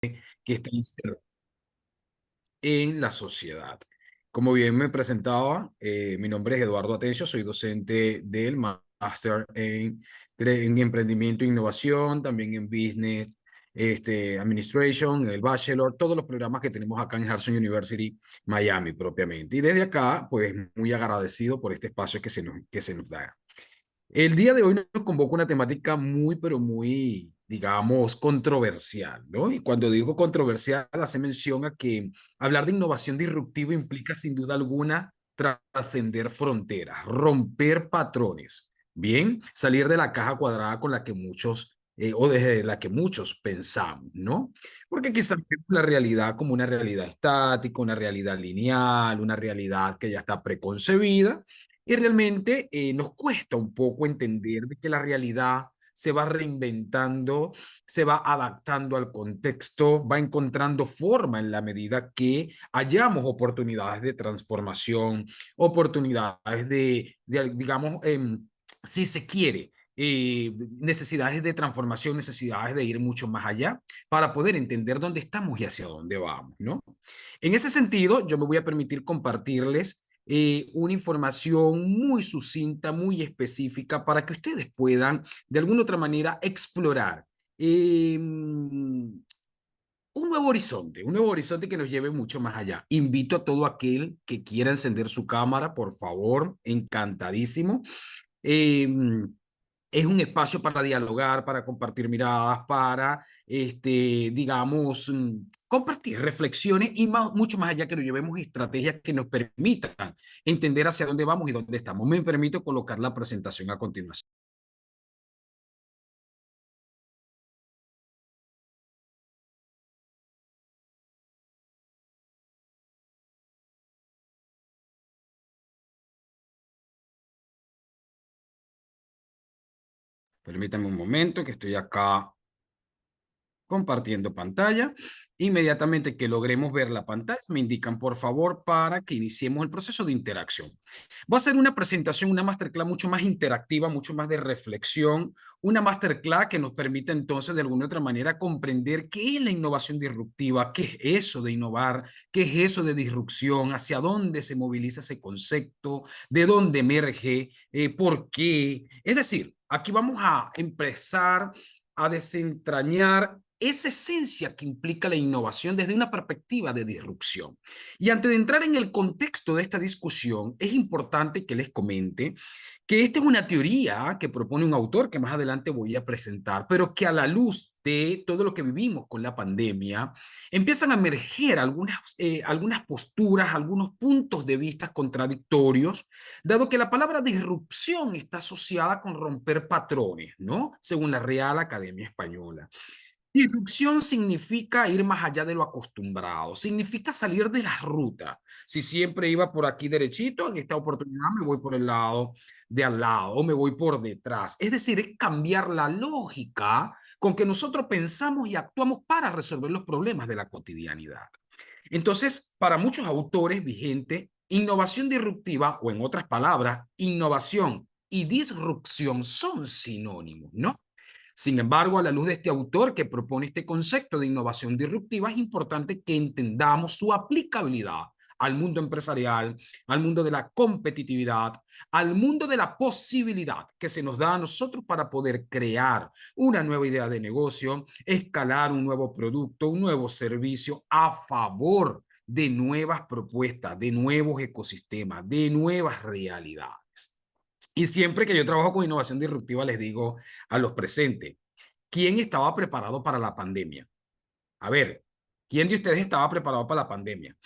que está inserto en la sociedad. Como bien me presentaba, mi nombre es Eduardo Atencio, soy docente del Máster en Emprendimiento e Innovación, también en Business Administration, el Bachelor, todos los programas que tenemos acá en Harrison University, Miami propiamente. Y desde acá, pues muy agradecido por este espacio que se nos da. El día de hoy nos convoca una temática muy, pero muy, digamos, controversial, ¿no? Y cuando digo controversial, hace mención a que hablar de innovación disruptiva implica sin duda alguna trascender fronteras, romper patrones, bien, salir de la caja cuadrada con la que muchos, o desde la que muchos pensamos, ¿no? Porque quizás vemos la realidad como una realidad estática, una realidad lineal, una realidad que ya está preconcebida y realmente nos cuesta un poco entender de que la realidad se va reinventando, se va adaptando al contexto, va encontrando forma en la medida que hallamos oportunidades de transformación, oportunidades digamos, si se quiere, necesidades de transformación, necesidades de ir mucho más allá para poder entender dónde estamos y hacia dónde vamos, ¿no? En ese sentido, yo me voy a permitir compartirles una información muy sucinta, muy específica, para que ustedes puedan, de alguna otra manera, explorar un nuevo horizonte que nos lleve mucho más allá. Invito a todo aquel que quiera encender su cámara, por favor, encantadísimo. Eh, es un espacio para dialogar, para compartir miradas, para, digamos, compartir reflexiones y mucho más allá que nos llevemos estrategias que nos permitan entender hacia dónde vamos y dónde estamos. Me permito colocar la presentación a continuación. Permítame un momento que estoy acá compartiendo pantalla. Inmediatamente que logremos ver la pantalla, me indican por favor para que iniciemos el proceso de interacción. Va a ser una presentación, una masterclass mucho más interactiva, mucho más de reflexión, una masterclass que nos permite entonces de alguna otra manera comprender qué es la innovación disruptiva, qué es eso de innovar, qué es eso de disrupción, hacia dónde se moviliza ese concepto, de dónde emerge, por qué. Es decir, aquí vamos a empezar a desentrañar esa esencia que implica la innovación desde una perspectiva de disrupción. Y antes de entrar en el contexto de esta discusión, es importante que les comente que esta es una teoría que propone un autor que más adelante voy a presentar, pero que a la luz de todo lo que vivimos con la pandemia, empiezan a emerger algunas posturas, algunos puntos de vista contradictorios, dado que la palabra disrupción está asociada con romper patrones, ¿no? Según la Real Academia Española. Disrupción significa ir más allá de lo acostumbrado, significa salir de la ruta. Si siempre iba por aquí derechito, en esta oportunidad me voy por el lado de al lado o me voy por detrás. Es decir, es cambiar la lógica con que nosotros pensamos y actuamos para resolver los problemas de la cotidianidad. Entonces, para muchos autores vigentes, innovación disruptiva, o en otras palabras, innovación y disrupción son sinónimos, ¿no? Sin embargo, a la luz de este autor que propone este concepto de innovación disruptiva, es importante que entendamos su aplicabilidad al mundo empresarial, al mundo de la competitividad, al mundo de la posibilidad que se nos da a nosotros para poder crear una nueva idea de negocio, escalar un nuevo producto, un nuevo servicio a favor de nuevas propuestas, de nuevos ecosistemas, de nuevas realidades. Y siempre que yo trabajo con innovación disruptiva, les digo a los presentes, ¿quién estaba preparado para la pandemia? A ver, ¿quién de ustedes estaba preparado para la pandemia?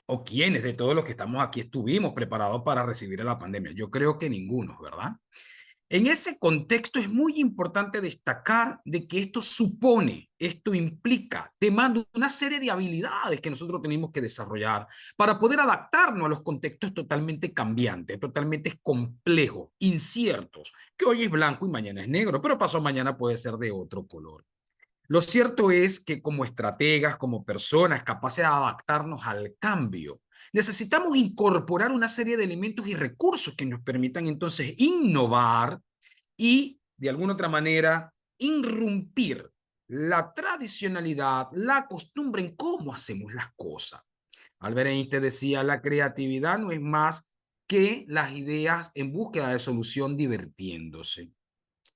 ¿O quiénes de todos los que estamos aquí estuvimos preparados para recibir a la pandemia? Yo creo que ninguno, ¿verdad? En ese contexto es muy importante destacar de que esto supone, esto implica, demanda una serie de habilidades que nosotros tenemos que desarrollar para poder adaptarnos a los contextos totalmente cambiantes, totalmente complejos, inciertos, que hoy es blanco y mañana es negro, pero pasado mañana puede ser de otro color. Lo cierto es que como estrategas, como personas capaces de adaptarnos al cambio, necesitamos incorporar una serie de elementos y recursos que nos permitan entonces innovar y, de alguna otra manera, irrumpir la tradicionalidad, la costumbre en cómo hacemos las cosas. Albert Einstein decía, la creatividad no es más que las ideas en búsqueda de solución divirtiéndose.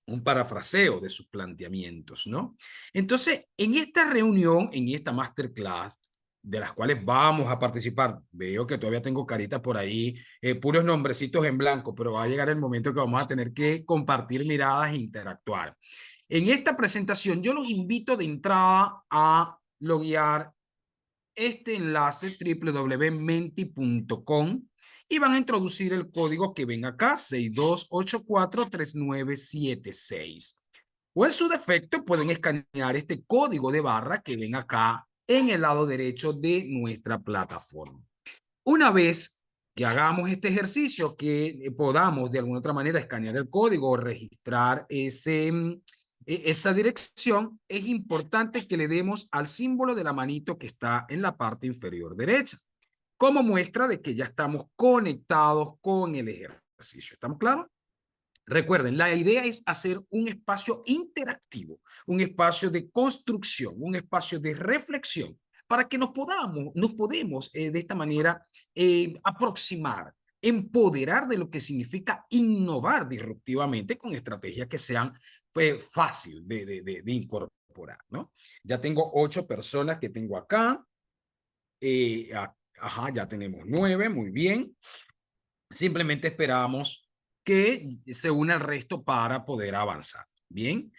Un parafraseo de sus planteamientos, ¿no? Entonces, en esta reunión, en esta masterclass, de las cuales vamos a participar, veo que todavía tengo caritas por ahí, puros nombrecitos en blanco, pero va a llegar el momento que vamos a tener que compartir miradas e interactuar. En esta presentación, yo los invito de entrada a loguear este enlace www.menti.com y van a introducir el código que ven acá, 62843976. O en su defecto pueden escanear este código de barra que ven acá en el lado derecho de nuestra plataforma. Una vez que hagamos este ejercicio, que podamos de alguna otra manera escanear el código o registrar esa dirección, es importante que le demos al símbolo de la manito que está en la parte inferior derecha, como muestra de que ya estamos conectados con el ejercicio. ¿Estamos claros? Recuerden, la idea es hacer un espacio interactivo, un espacio de construcción, un espacio de reflexión, para que nos podemos de esta manera aproximar, empoderar de lo que significa innovar disruptivamente con estrategias que sean fácil de incorporar, ¿no? Ya tengo 8 personas que tengo acá. Ajá, ya tenemos 9, muy bien. Simplemente esperamos que se una el resto para poder avanzar. Bien,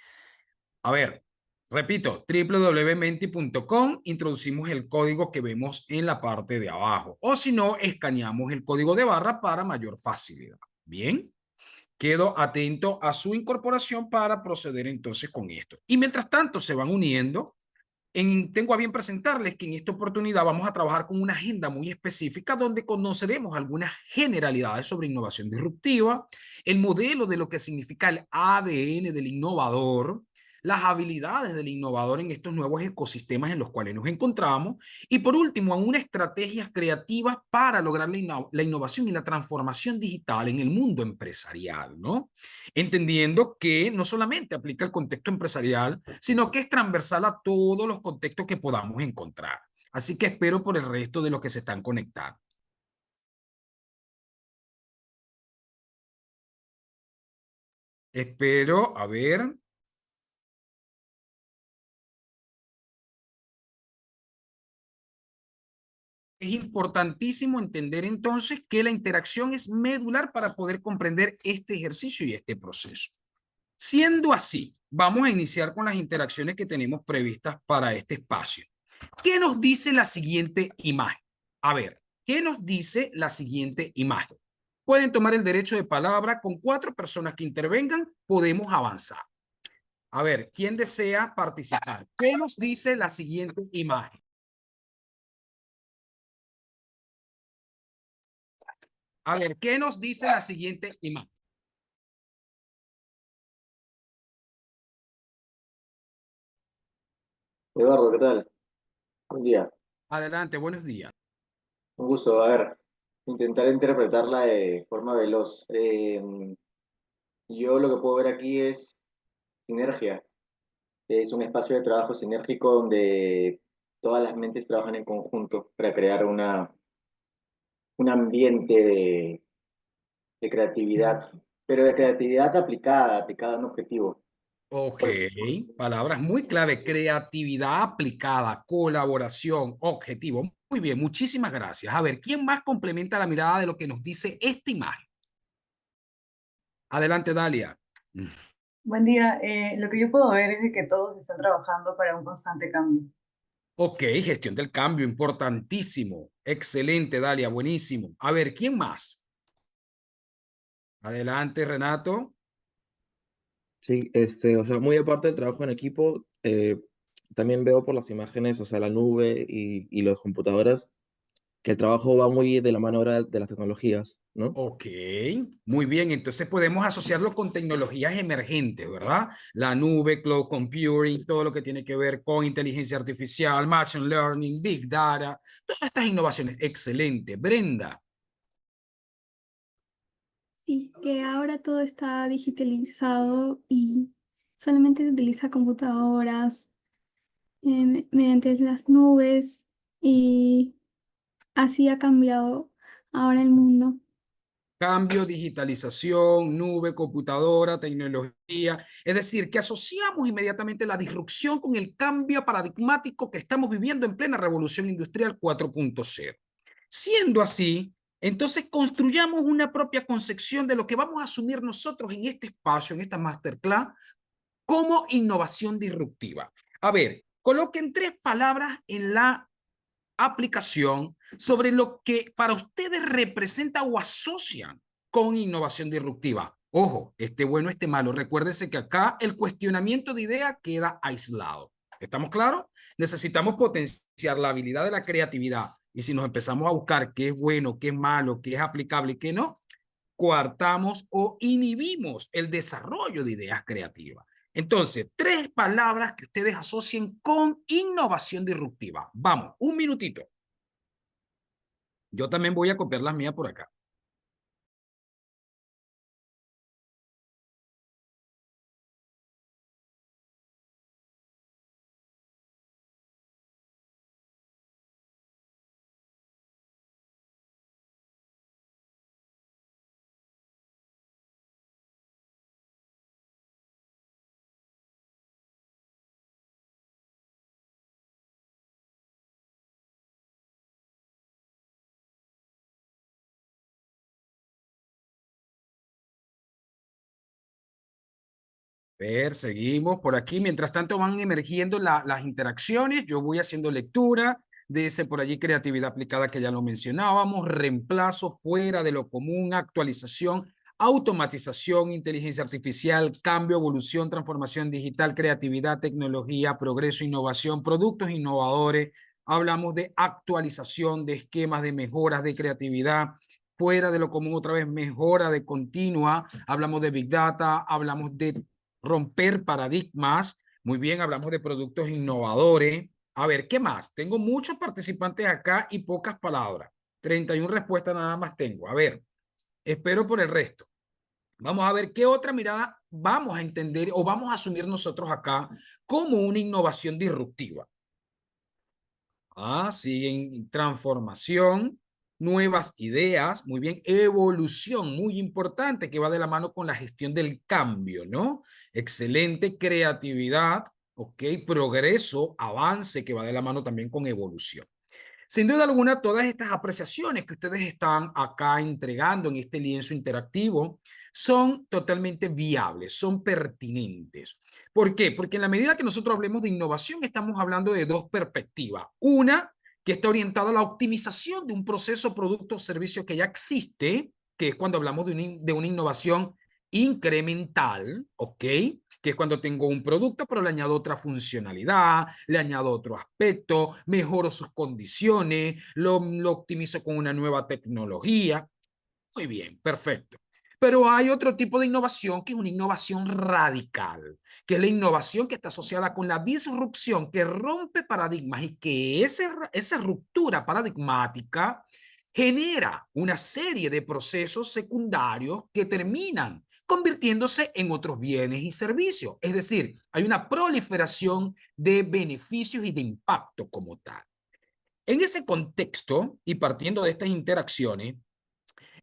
a ver, repito, www.menti.com, introducimos el código que vemos en la parte de abajo, o si no, escaneamos el código de barra para mayor facilidad. Bien, quedo atento a su incorporación para proceder entonces con esto. Y mientras tanto se van uniendo, tengo a bien presentarles que en esta oportunidad vamos a trabajar con una agenda muy específica donde conoceremos algunas generalidades sobre innovación disruptiva, el modelo de lo que significa el ADN del innovador, las habilidades del innovador en estos nuevos ecosistemas en los cuales nos encontramos y por último, una estrategias creativas para lograr la innovación y la transformación digital en el mundo empresarial, ¿no? Entendiendo que no solamente aplica al contexto empresarial, sino que es transversal a todos los contextos que podamos encontrar. Así que espero por el resto de los que se están conectando. Espero, a ver. Es importantísimo entender entonces que la interacción es medular para poder comprender este ejercicio y este proceso. Siendo así, vamos a iniciar con las interacciones que tenemos previstas para este espacio. ¿Qué nos dice la siguiente imagen? A ver, ¿qué nos dice la siguiente imagen? Pueden tomar el derecho de palabra. Con 4 personas que intervengan, podemos avanzar. A ver, ¿quién desea participar? ¿Qué nos dice la siguiente imagen? A ver, ¿qué nos dice la siguiente imagen? Eduardo, ¿qué tal? Buen día. Adelante, buenos días. Un gusto. A ver, intentar interpretarla de forma veloz. Yo lo que puedo ver aquí es sinergia. Es un espacio de trabajo sinérgico donde todas las mentes trabajan en conjunto para crear un ambiente de creatividad, pero de creatividad aplicada a un objetivo. Ok, palabras muy clave, creatividad aplicada, colaboración, objetivo. Muy bien, muchísimas gracias. A ver, ¿quién más complementa la mirada de lo que nos dice esta imagen? Adelante, Dalia. Buen día. Lo que yo puedo ver es de que todos están trabajando para un constante cambio. Ok, gestión del cambio, importantísimo. Excelente, Dalia, buenísimo. A ver, ¿quién más? Adelante, Renato. Sí, o sea, muy aparte del trabajo en equipo, también veo por las imágenes, o sea, la nube y las computadoras, que el trabajo va muy de la mano ahora de las tecnologías, ¿no? Ok, muy bien. Entonces podemos asociarlo con tecnologías emergentes, ¿verdad? La nube, cloud computing, todo lo que tiene que ver con inteligencia artificial, machine learning, big data, todas estas innovaciones. Excelente. Brenda. Sí, que ahora todo está digitalizado y solamente se utiliza computadoras, mediante las nubes y así ha cambiado ahora el mundo. Cambio, digitalización, nube, computadora, tecnología. Es decir, que asociamos inmediatamente la disrupción con el cambio paradigmático que estamos viviendo en plena revolución industrial 4.0. Siendo así, entonces construyamos una propia concepción de lo que vamos a asumir nosotros en este espacio, en esta masterclass, como innovación disruptiva. A ver, coloquen 3 palabras en la aplicación sobre lo que para ustedes representa o asocian con innovación disruptiva. Ojo, este bueno, este malo. Recuérdense que acá el cuestionamiento de idea queda aislado. ¿Estamos claros? Necesitamos potenciar la habilidad de la creatividad. Y si nos empezamos a buscar qué es bueno, qué es malo, qué es aplicable y qué no, coartamos o inhibimos el desarrollo de ideas creativas. Entonces, 3 palabras que ustedes asocien con innovación disruptiva. Vamos, un minutito. Yo también voy a copiar las mías por acá. Seguimos por aquí. Mientras tanto van emergiendo las interacciones. Yo voy haciendo lectura de ese por allí creatividad aplicada que ya lo mencionábamos, reemplazo fuera de lo común, actualización, automatización, inteligencia artificial, cambio, evolución, transformación digital, creatividad, tecnología, progreso, innovación, productos innovadores. Hablamos de actualización, de esquemas, de mejoras de creatividad, fuera de lo común, otra vez mejora de continua. Hablamos de Big Data, hablamos de romper paradigmas. Muy bien, hablamos de productos innovadores. A ver, ¿qué más? Tengo muchos participantes acá y pocas palabras. 31 respuestas nada más tengo. A ver, espero por el resto. Vamos a ver qué otra mirada vamos a entender o vamos a asumir nosotros acá como una innovación disruptiva. Siguen transformación, nuevas ideas, muy bien, evolución, muy importante, que va de la mano con la gestión del cambio, ¿no? Excelente creatividad, ok, progreso, avance, que va de la mano también con evolución. Sin duda alguna, todas estas apreciaciones que ustedes están acá entregando en este lienzo interactivo son totalmente viables, son pertinentes. ¿Por qué? Porque en la medida que nosotros hablemos de innovación, estamos hablando de 2 perspectivas. Una, que está orientada a la optimización de un proceso, producto o servicio que ya existe, que es cuando hablamos de una innovación incremental, ¿ok? Que es cuando tengo un producto, pero le añado otra funcionalidad, le añado otro aspecto, mejoro sus condiciones, lo optimizo con una nueva tecnología. Muy bien, perfecto. Pero hay otro tipo de innovación que es una innovación radical, que es la innovación que está asociada con la disrupción, que rompe paradigmas y que esa ruptura paradigmática genera una serie de procesos secundarios que terminan convirtiéndose en otros bienes y servicios. Es decir, hay una proliferación de beneficios y de impacto como tal. En ese contexto y partiendo de estas interacciones,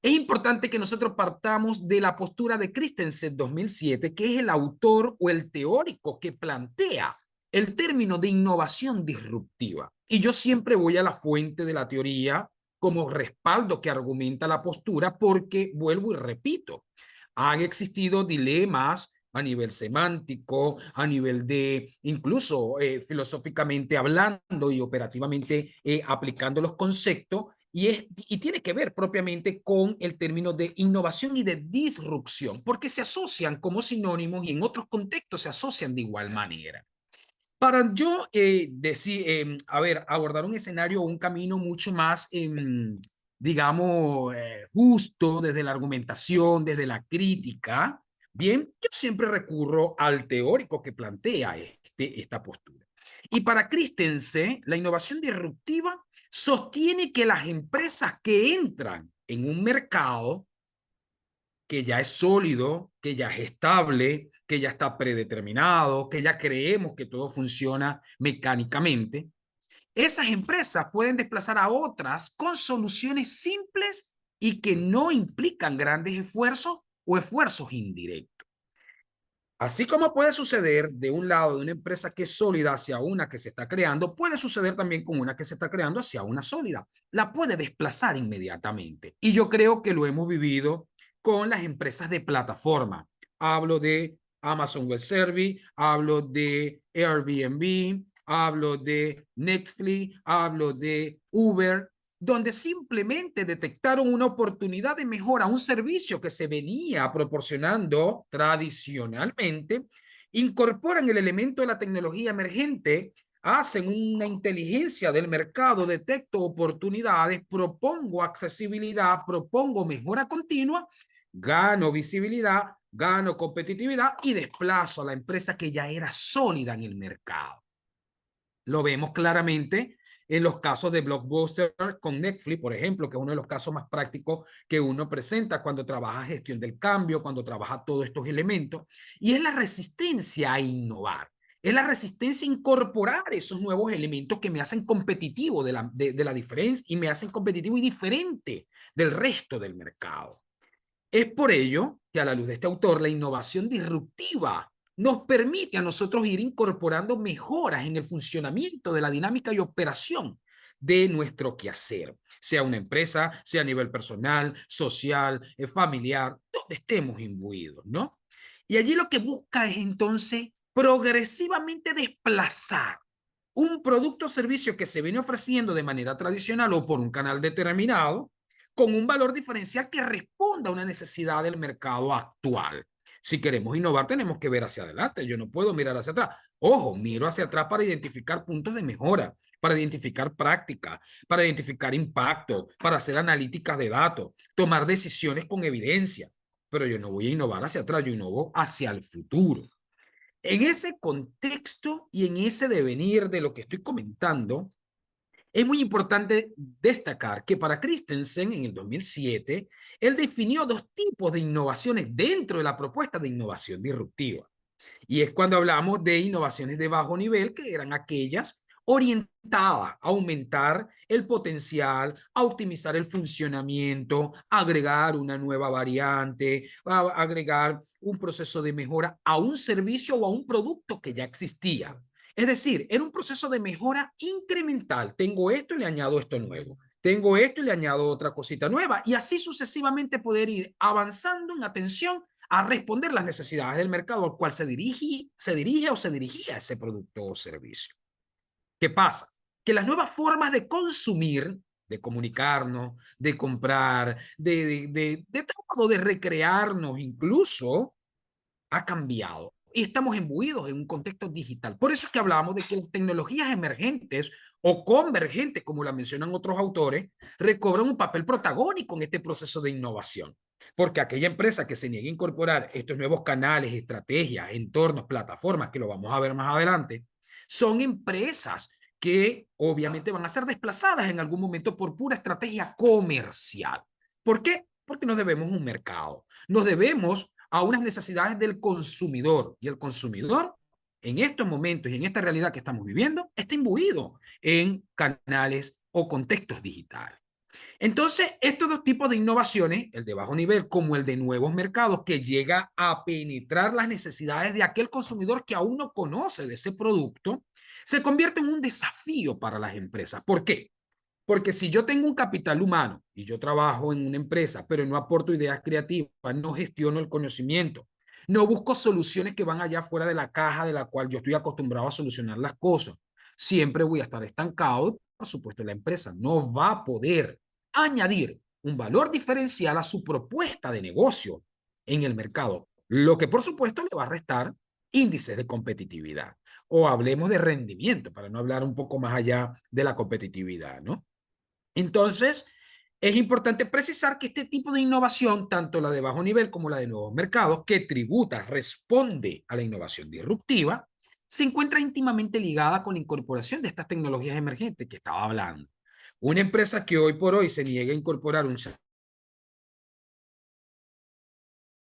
es importante que nosotros partamos de la postura de Christensen 2007, que es el autor o el teórico que plantea el término de innovación disruptiva. Y yo siempre voy a la fuente de la teoría como respaldo que argumenta la postura porque, vuelvo y repito, han existido dilemas a nivel semántico, a nivel de incluso filosóficamente hablando y operativamente aplicando los conceptos, y tiene que ver propiamente con el término de innovación y de disrupción, porque se asocian como sinónimos y en otros contextos se asocian de igual manera. Para yo abordar un escenario o un camino mucho más, digamos, justo desde la argumentación, desde la crítica, bien, yo siempre recurro al teórico que plantea esta postura. Y para Christensen, la innovación disruptiva sostiene que las empresas que entran en un mercado que ya es sólido, que ya es estable, que ya está predeterminado, que ya creemos que todo funciona mecánicamente, esas empresas pueden desplazar a otras con soluciones simples y que no implican grandes esfuerzos o esfuerzos indirectos. Así como puede suceder de un lado de una empresa que es sólida hacia una que se está creando, puede suceder también con una que se está creando hacia una sólida. La puede desplazar inmediatamente. Y yo creo que lo hemos vivido con las empresas de plataforma. Hablo de Amazon Web Service, hablo de Airbnb, hablo de Netflix, hablo de Uber, donde simplemente detectaron una oportunidad de mejora, un servicio que se venía proporcionando tradicionalmente, incorporan el elemento de la tecnología emergente, hacen una inteligencia del mercado, detecto oportunidades, propongo accesibilidad, propongo mejora continua, gano visibilidad, gano competitividad y desplazo a la empresa que ya era sólida en el mercado. Lo vemos claramente en los casos de Blockbuster con Netflix, por ejemplo, que es uno de los casos más prácticos que uno presenta cuando trabaja gestión del cambio, cuando trabaja todos estos elementos, y es la resistencia a innovar. Es la resistencia a incorporar esos nuevos elementos que me hacen competitivo de la diferencia y me hacen competitivo y diferente del resto del mercado. Es por ello que a la luz de este autor, la innovación disruptiva nos permite a nosotros ir incorporando mejoras en el funcionamiento de la dinámica y operación de nuestro quehacer, sea una empresa, sea a nivel personal, social, familiar, donde estemos imbuidos, ¿no? Y allí lo que busca es entonces progresivamente desplazar un producto o servicio que se viene ofreciendo de manera tradicional o por un canal determinado con un valor diferencial que responda a una necesidad del mercado actual. Si queremos innovar, tenemos que ver hacia adelante. Yo no puedo mirar hacia atrás. Ojo, miro hacia atrás para identificar puntos de mejora, para identificar prácticas, para identificar impacto, para hacer analíticas de datos, tomar decisiones con evidencia. Pero yo no voy a innovar hacia atrás, yo innovo hacia el futuro. En ese contexto y en ese devenir de lo que estoy comentando, es muy importante destacar que para Christensen en el 2007, él definió dos tipos de innovaciones dentro de la propuesta de innovación disruptiva. Y es cuando hablamos de innovaciones de bajo nivel, que eran aquellas orientadas a aumentar el potencial, a optimizar el funcionamiento, agregar una nueva variante, agregar un proceso de mejora a un servicio o a un producto que ya existía. Es decir, era un proceso de mejora incremental. Tengo esto y le añado esto nuevo. Tengo esto y le añado otra cosita nueva. Y así sucesivamente poder ir avanzando en atención a responder las necesidades del mercado al cual se dirige o se dirigía ese producto o servicio. ¿Qué pasa? Que las nuevas formas de consumir, de comunicarnos, de comprar, de todo, de recrearnos incluso, ha cambiado y estamos imbuidos en un contexto digital. Por eso es que hablamos de que las tecnologías emergentes o convergentes, como la mencionan otros autores, recobran un papel protagónico en este proceso de innovación. Porque aquella empresa que se niegue a incorporar estos nuevos canales, estrategias, entornos, plataformas, que lo vamos a ver más adelante, son empresas que obviamente van a ser desplazadas en algún momento por pura estrategia comercial. ¿Por qué? Porque nos debemos un mercado, nos debemos a unas necesidades del consumidor, y el consumidor en estos momentos y en esta realidad que estamos viviendo está imbuido en canales o contextos digitales. Entonces, estos dos tipos de innovaciones, el de bajo nivel como el de nuevos mercados, que llega a penetrar las necesidades de aquel consumidor que aún no conoce de ese producto, se convierte en un desafío para las empresas. ¿Por qué? Porque si yo tengo un capital humano y yo trabajo en una empresa, pero no aporto ideas creativas, no gestiono el conocimiento, no busco soluciones que van allá fuera de la caja de la cual yo estoy acostumbrado a solucionar las cosas, siempre voy a estar estancado y, por supuesto, la empresa no va a poder añadir un valor diferencial a su propuesta de negocio en el mercado, lo que, por supuesto, le va a restar índices de competitividad. O hablemos de rendimiento, para no hablar un poco más allá de la competitividad, ¿no? Entonces, es importante precisar que este tipo de innovación, tanto la de bajo nivel como la de nuevos mercados, que tributa, responde a la innovación disruptiva, se encuentra íntimamente ligada con la incorporación de estas tecnologías emergentes que estaba hablando. Una empresa que hoy por hoy se niegue a incorporar un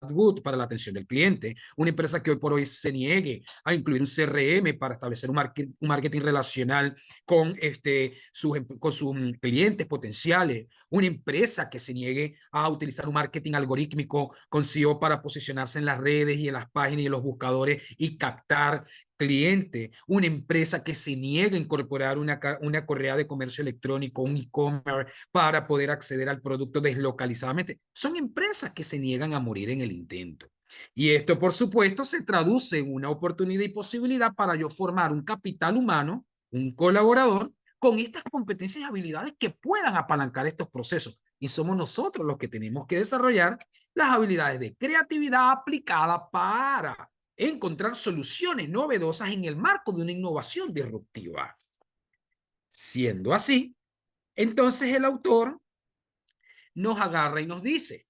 chatbot para la atención del cliente, una empresa que hoy por hoy se niegue a incluir un CRM para establecer un marketing relacional con, con sus clientes potenciales, una empresa que se niegue a utilizar un marketing algorítmico con SEO para posicionarse en las redes y en las páginas y en los buscadores y captar cliente, una empresa que se niega a incorporar una correa de comercio electrónico, un e-commerce para poder acceder al producto deslocalizadamente. Son empresas que se niegan a morir en el intento. Y esto, por supuesto, se traduce en una oportunidad y posibilidad para yo formar un capital humano, un colaborador, con estas competencias y habilidades que puedan apalancar estos procesos. Y somos nosotros los que tenemos que desarrollar las habilidades de creatividad aplicada para encontrar soluciones novedosas en el marco de una innovación disruptiva. Siendo así, entonces el autor nos agarra y nos dice,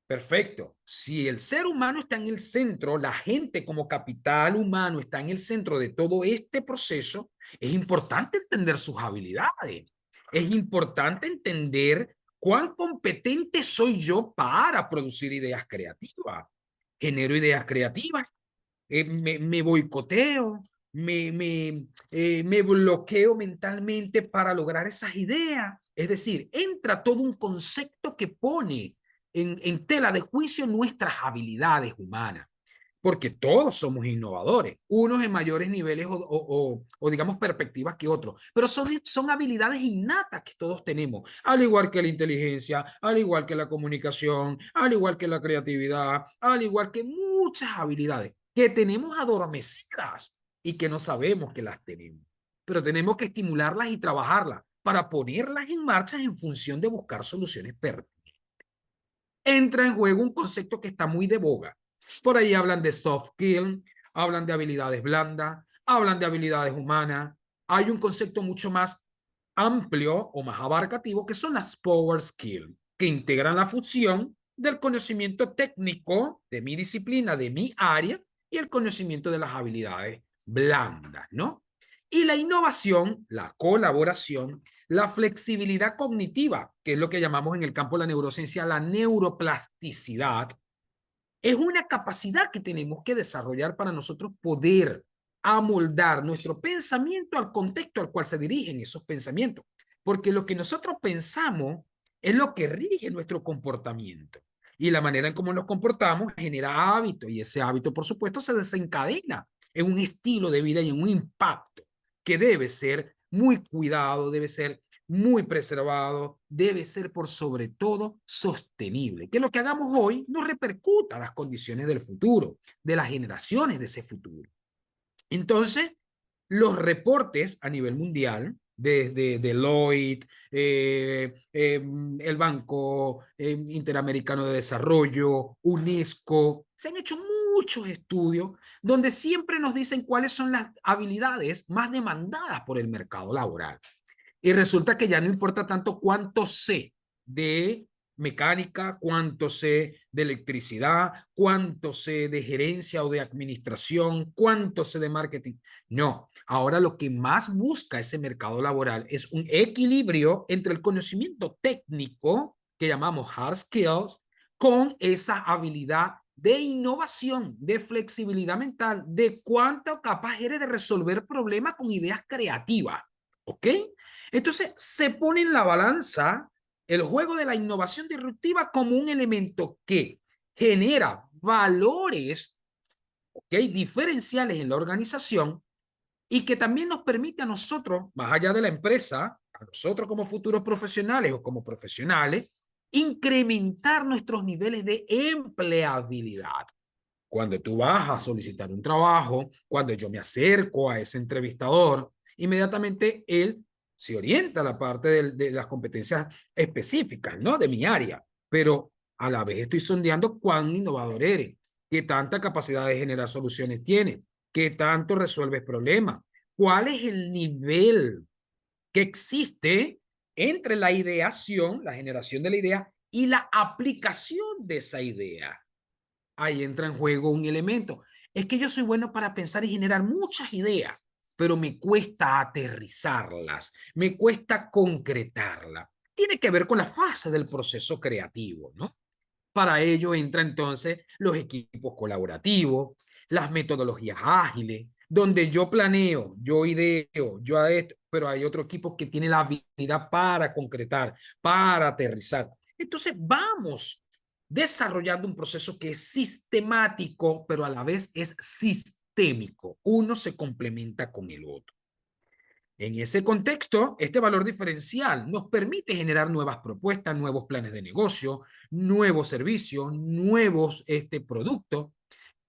perfecto, si el ser humano está en el centro, la gente como capital humano está en el centro de todo este proceso, es importante entender sus habilidades, es importante entender cuán competente soy yo para producir ideas creativas. Genero ideas creativas, me boicoteo, me bloqueo mentalmente para lograr esas ideas. Es decir, entra todo un concepto que pone en tela de juicio nuestras habilidades humanas, porque todos somos innovadores, unos en mayores niveles o digamos perspectivas que otros, pero son habilidades innatas que todos tenemos, al igual que la inteligencia, al igual que la comunicación, al igual que la creatividad, al igual que muchas habilidades que tenemos adormecidas y que no sabemos que las tenemos, pero tenemos que estimularlas y trabajarlas para ponerlas en marcha en función de buscar soluciones pertinentes. Entra en juego un concepto que está muy de boga. Por ahí hablan de soft skill, hablan de habilidades blandas, hablan de habilidades humanas. Hay un concepto mucho más amplio o más abarcativo que son las power skills, que integran la fusión del conocimiento técnico de mi disciplina, de mi área, y el conocimiento de las habilidades blandas, ¿no? Y la innovación, la colaboración, la flexibilidad cognitiva, que es lo que llamamos en el campo de la neurociencia la neuroplasticidad, es una capacidad que tenemos que desarrollar para nosotros poder amoldar nuestro pensamiento al contexto al cual se dirigen esos pensamientos. Porque lo que nosotros pensamos es lo que rige nuestro comportamiento. Y la manera en cómo nos comportamos genera hábito y ese hábito, por supuesto, se desencadena en un estilo de vida y en un impacto que debe ser muy cuidado, debe ser muy preservado, debe ser por sobre todo sostenible. Que lo que hagamos hoy no repercuta en las condiciones del futuro, de las generaciones de ese futuro. Entonces, los reportes a nivel mundial, desde Deloitte, el Banco Interamericano de Desarrollo, UNESCO, se han hecho muchos estudios donde siempre nos dicen cuáles son las habilidades más demandadas por el mercado laboral. Y resulta que ya no importa tanto cuánto sé de mecánica, cuánto sé de electricidad, cuánto sé de gerencia o de administración, cuánto sé de marketing. No, ahora lo que más busca ese mercado laboral es un equilibrio entre el conocimiento técnico, que llamamos hard skills, con esa habilidad de innovación, de flexibilidad mental, de cuánto capaz eres de resolver problemas con ideas creativas. ¿Ok? Entonces se pone en la balanza el juego de la innovación disruptiva como un elemento que genera valores, ¿okay?, diferenciales en la organización y que también nos permite a nosotros, más allá de la empresa, a nosotros como futuros profesionales o como profesionales, incrementar nuestros niveles de empleabilidad. Cuando tú vas a solicitar un trabajo, cuando yo me acerco a ese entrevistador, inmediatamente él se orienta a la parte de las competencias específicas, ¿no? De mi área, pero a la vez estoy sondeando cuán innovador eres, qué tanta capacidad de generar soluciones tienes, qué tanto resuelves problemas, cuál es el nivel que existe entre la ideación, la generación de la idea y la aplicación de esa idea. Ahí entra en juego un elemento. Es que yo soy bueno para pensar y generar muchas ideas, pero me cuesta aterrizarlas, me cuesta concretarlas. Tiene que ver con la fase del proceso creativo, ¿no? Para ello entra entonces los equipos colaborativos, las metodologías ágiles, donde yo planeo, yo ideo, yo a esto, pero hay otro equipo que tiene la habilidad para concretar, para aterrizar. Entonces vamos desarrollando un proceso que es sistemático, pero a la vez es sistémico. Uno se complementa con el otro. En ese contexto, este valor diferencial nos permite generar nuevas propuestas, nuevos planes de negocio, nuevos servicios, nuevos productos,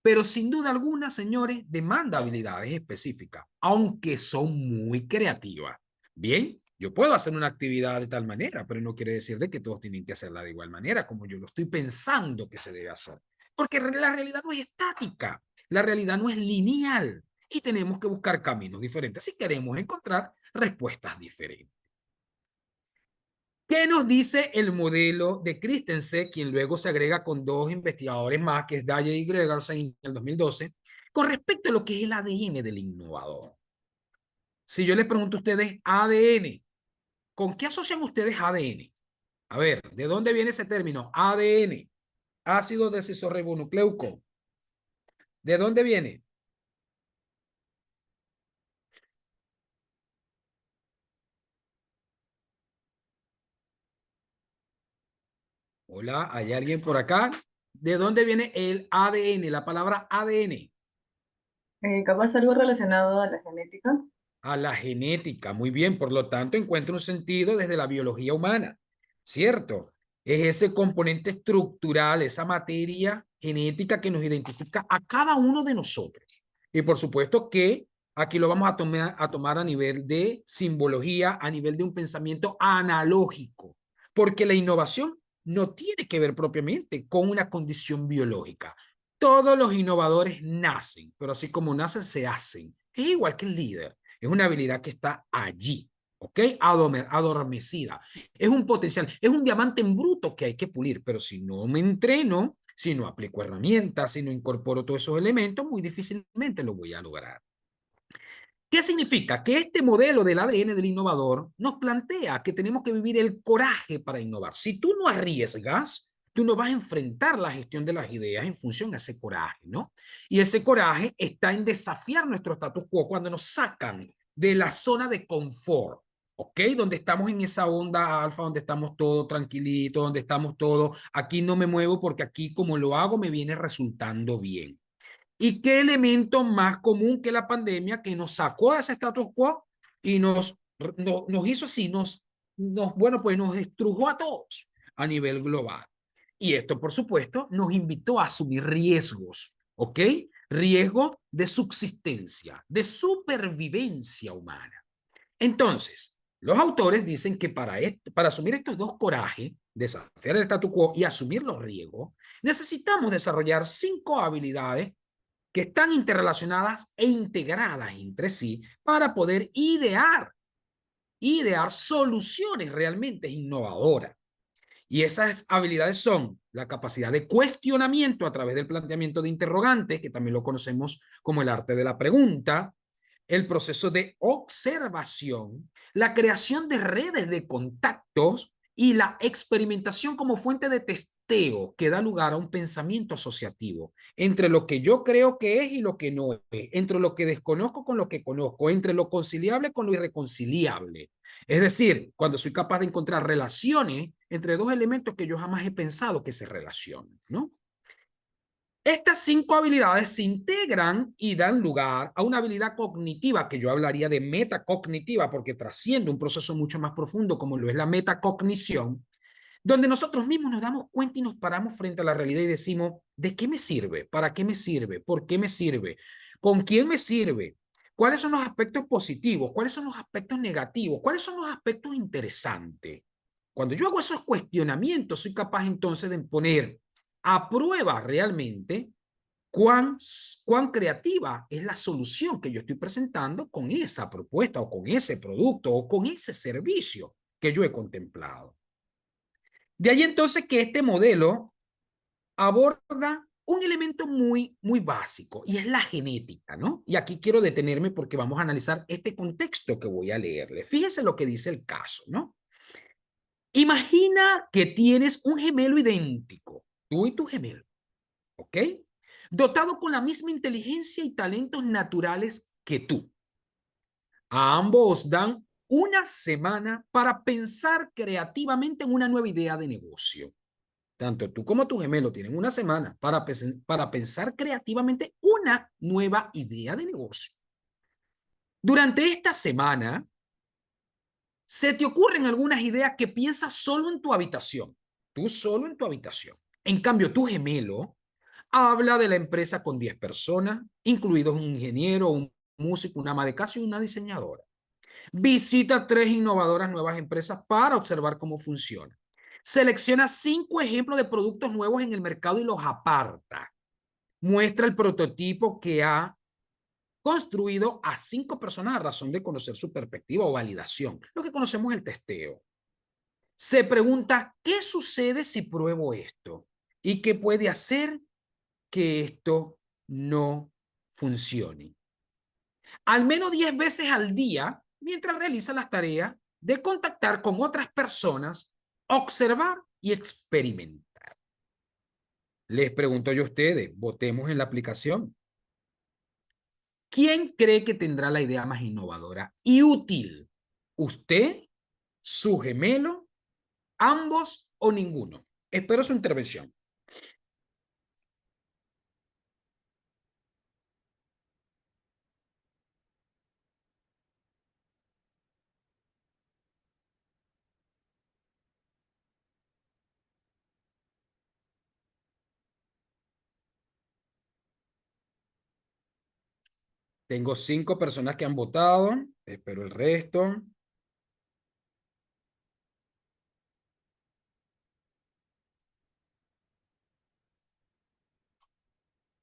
pero sin duda alguna, señores, demanda habilidades específicas, aunque son muy creativas. Bien, yo puedo hacer una actividad de tal manera, pero no quiere decir de que todos tienen que hacerla de igual manera, como yo lo estoy pensando que se debe hacer. Porque la realidad no es estática, la realidad no es lineal y tenemos que buscar caminos diferentes si queremos encontrar respuestas diferentes. ¿Qué nos dice el modelo de Christensen, quien luego se agrega con dos investigadores más, que es Dyer y Gregersen en el 2012, con respecto a lo que es el ADN del innovador? Si yo les pregunto a ustedes ADN, ¿con qué asocian ustedes ADN? A ver, ¿de dónde viene ese término? ADN, ácido desoxirribonucleico. ¿De dónde viene? Hola, ¿hay alguien por acá? ¿De dónde viene el ADN, la palabra ADN? Capaz algo relacionado a la genética. A la genética, muy bien, por lo tanto encuentra un sentido desde la biología humana, ¿cierto? Es ese componente estructural, esa materia genética que nos identifica a cada uno de nosotros. Y por supuesto que aquí lo vamos a tomar a nivel de simbología, a nivel de un pensamiento analógico, porque la innovación no tiene que ver propiamente con una condición biológica. Todos los innovadores nacen, pero así como nacen, se hacen. Es igual que el líder. Es una habilidad que está allí, ¿ok? Adormecida. Es un potencial, es un diamante en bruto que hay que pulir, pero si no me entreno, si no aplico herramientas, si no incorporo todos esos elementos, muy difícilmente lo voy a lograr. ¿Qué significa? Que este modelo del ADN del innovador nos plantea que tenemos que vivir el coraje para innovar. Si tú no arriesgas, tú no vas a enfrentar la gestión de las ideas en función a ese coraje, ¿no? Y ese coraje está en desafiar nuestro status quo cuando nos sacan de la zona de confort, ¿ok? Donde estamos en esa onda alfa, donde estamos todos tranquilitos, donde estamos todos, aquí no me muevo porque aquí como lo hago me viene resultando bien. ¿Y qué elemento más común que la pandemia que nos sacó de ese status quo y nos hizo así, bueno, pues nos estrujó a todos a nivel global? Y esto, por supuesto, nos invitó a asumir riesgos, ¿ok? Riesgos de subsistencia, de supervivencia humana. Entonces, los autores dicen que para asumir estos dos corajes, desafiar el status quo y asumir los riesgos, necesitamos desarrollar 5 habilidades que están interrelacionadas e integradas entre sí para poder idear soluciones realmente innovadoras. Y esas habilidades son la capacidad de cuestionamiento a través del planteamiento de interrogantes, que también lo conocemos como el arte de la pregunta, el proceso de observación, la creación de redes de contactos y la experimentación como fuente de testeo que da lugar a un pensamiento asociativo entre lo que yo creo que es y lo que no es, entre lo que desconozco con lo que conozco, entre lo conciliable con lo irreconciliable. Es decir, cuando soy capaz de encontrar relaciones entre dos elementos que yo jamás he pensado que se relacionen, ¿no? Estas 5 habilidades se integran y dan lugar a una habilidad cognitiva, que yo hablaría de metacognitiva, porque trasciende un proceso mucho más profundo como lo es la metacognición, donde nosotros mismos nos damos cuenta y nos paramos frente a la realidad y decimos, ¿de qué me sirve? ¿Para qué me sirve? ¿Por qué me sirve? ¿Con quién me sirve? ¿Cuáles son los aspectos positivos? ¿Cuáles son los aspectos negativos? ¿Cuáles son los aspectos interesantes? Cuando yo hago esos cuestionamientos, soy capaz entonces de poner a prueba realmente cuán creativa es la solución que yo estoy presentando con esa propuesta o con ese producto o con ese servicio que yo he contemplado. De ahí entonces que este modelo aborda un elemento muy básico y es la genética, ¿no? Y aquí quiero detenerme porque vamos a analizar este contexto que voy a leerle. Fíjese lo que dice el caso, ¿no? Imagina que tienes un gemelo idéntico, tú y tu gemelo, ¿ok? Dotado con la misma inteligencia y talentos naturales que tú. A ambos dan una semana para pensar creativamente en una nueva idea de negocio. Tanto tú como tu gemelo tienen una semana para pensar creativamente una nueva idea de negocio. Durante esta semana, se te ocurren algunas ideas que piensas solo en tu habitación. Tú solo en tu habitación. En cambio, tu gemelo habla de la empresa con 10 personas, incluidos un ingeniero, un músico, una ama de casa y una diseñadora. Visita 3 innovadoras nuevas empresas para observar cómo funciona. Selecciona 5 ejemplos de productos nuevos en el mercado y los aparta. Muestra el prototipo que ha construido a 5 personas a razón de conocer su perspectiva o validación, lo que conocemos el testeo. Se pregunta, ¿qué sucede si pruebo esto? ¿Y qué puede hacer que esto no funcione? Al menos 10 veces al día, mientras realiza las tareas de contactar con otras personas, observar y experimentar. Les pregunto yo a ustedes, votemos en la aplicación. ¿Quién cree que tendrá la idea más innovadora y útil? ¿Usted, su gemelo, ambos o ninguno? Espero su intervención. Tengo 5 personas que han votado. Espero el resto.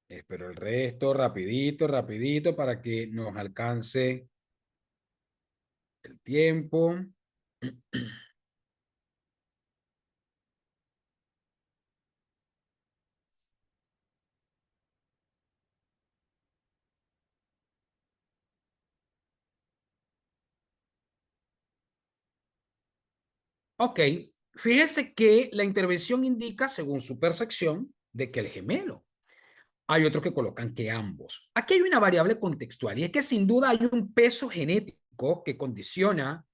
Espero el resto, rapidito, rapidito, para que nos alcance el tiempo. Ok, fíjese que la intervención indica, según su percepción, de que el gemelo. Hay otros que colocan que ambos. Aquí hay una variable contextual y es que sin duda hay un peso genético que condiciona